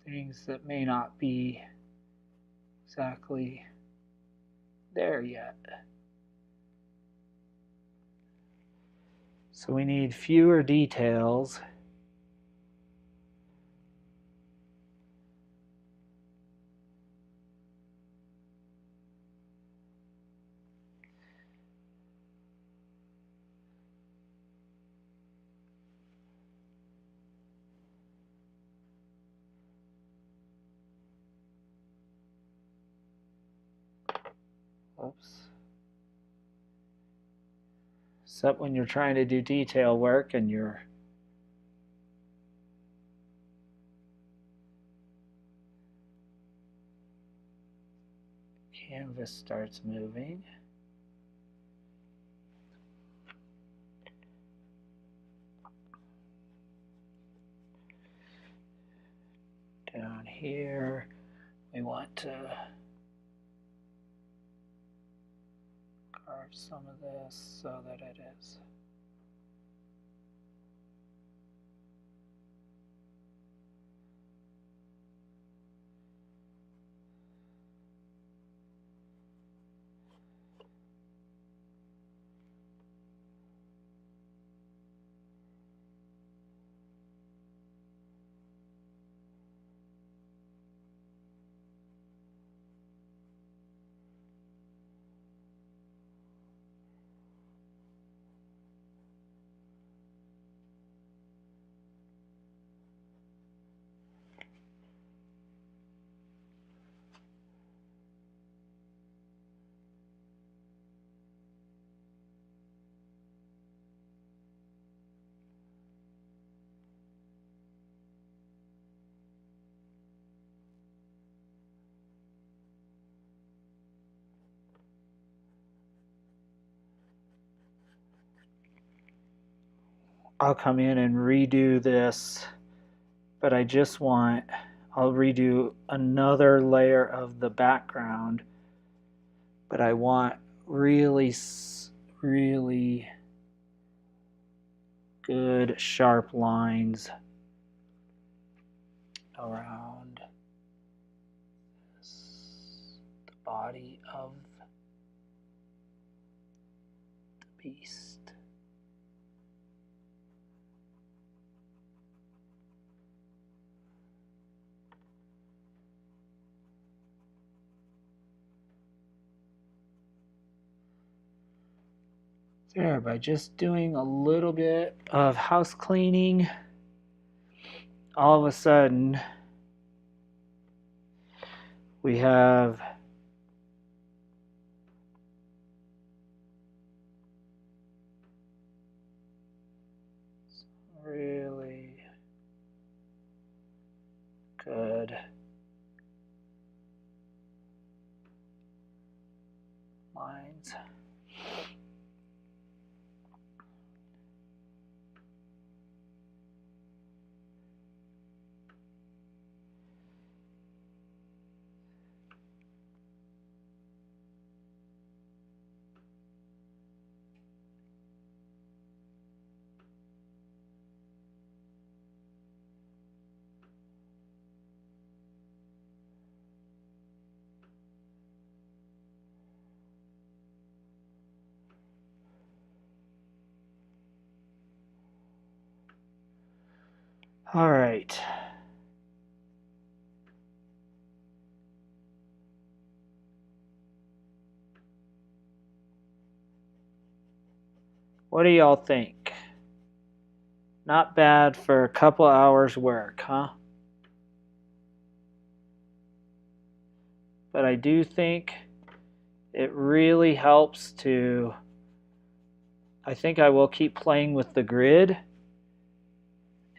things that may not be exactly there yet. So we need fewer details. Oops. Except when you're trying to do detail work and your canvas starts moving. Down here, we want to carve some of this so that it is I'll come in and redo this, but I just want, I'll redo another layer of the background, but I want really, really good sharp lines around the body of beast. There, by just doing a little bit of house cleaning, all of a sudden we have really good lines. All right. What do y'all think? Not bad for a couple hours work, huh? But I do think it really helps to, I think I will keep playing with the grid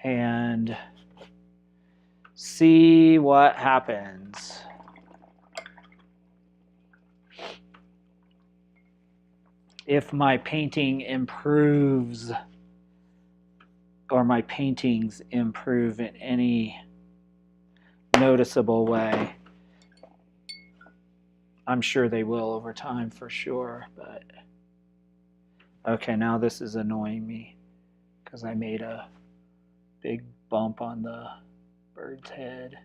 and see what happens. If my painting improves or my paintings improve in any noticeable way. I'm sure they will over time for sure, but okay, now this is annoying me because I made a big bump on the bird's head.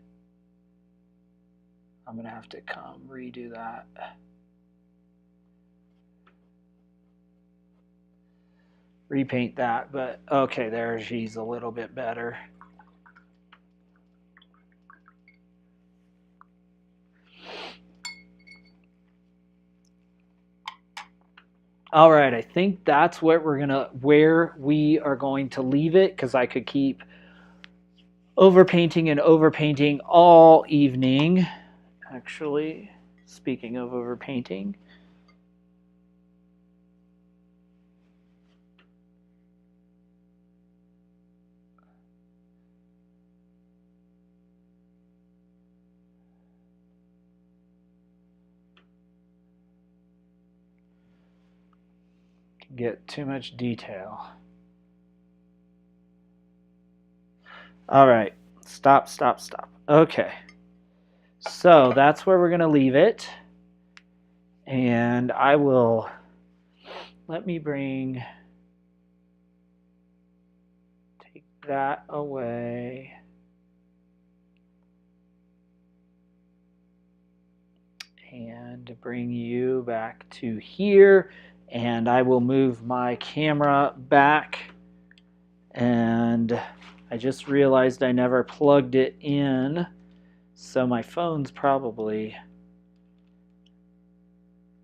I'm gonna have to come redo that. Repaint that, but okay, there she's a little bit better. All right, I think that's where we are going to leave it, because I could keep overpainting and overpainting all evening. Actually, speaking of overpainting, can get too much detail. All right, stop. Okay, so that's where we're going to leave it. And I will, let me take that away. And bring you back to here. And I will move my camera back. And I just realized I never plugged it in. So my phone's probably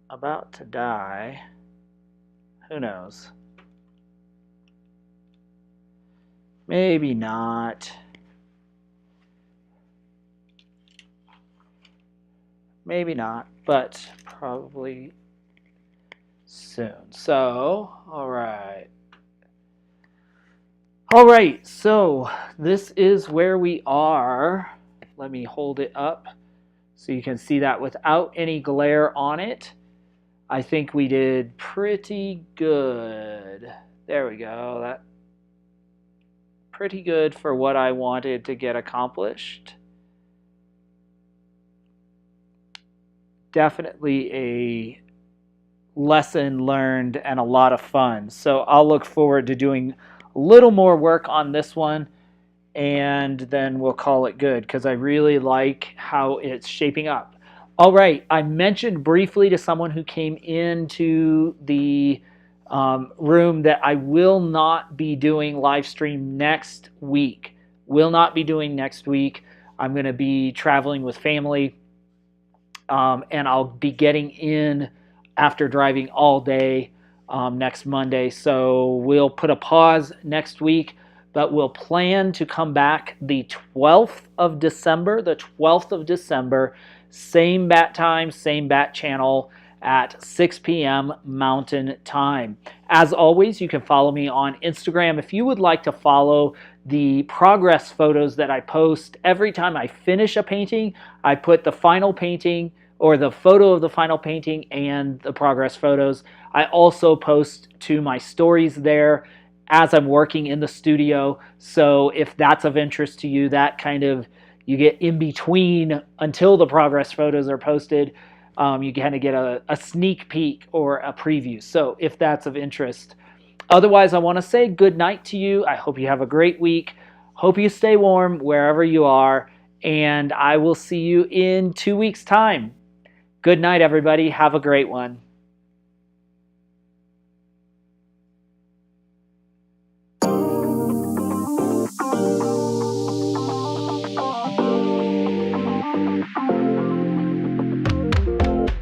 about to die. Who knows? Maybe not. Maybe not, but probably soon. So, all right. All right, so this is where we are. Let me hold it up so you can see that without any glare on it. I think we did pretty good. There we go. That pretty good for what I wanted to get accomplished. Definitely a lesson learned and a lot of fun. So I'll look forward to doing a little more work on this one, and then we'll call it good because I really like how it's shaping up. All right, I mentioned briefly to someone who came into the room that I will not be doing live stream next week. Will not be doing next week. I'm going to be traveling with family, and I'll be getting in after driving all day next Monday. So we'll put a pause next week, but we'll plan to come back the 12th of December. The 12th of December, same bat time, same bat channel at 6 p.m. Mountain Time. As always, you can follow me on Instagram. If you would like to follow the progress photos that I post every time I finish a painting, I put the final painting or the photo of the final painting and the progress photos. I also post to my stories there as I'm working in the studio. So if that's of interest to you, that kind of, you get in between until the progress photos are posted. You kind of get a sneak peek or a preview. So if that's of interest. Otherwise, I want to say good night to you. I hope you have a great week. Hope you stay warm wherever you are. And I will see you in 2 weeks' time. Good night, everybody. Have a great one.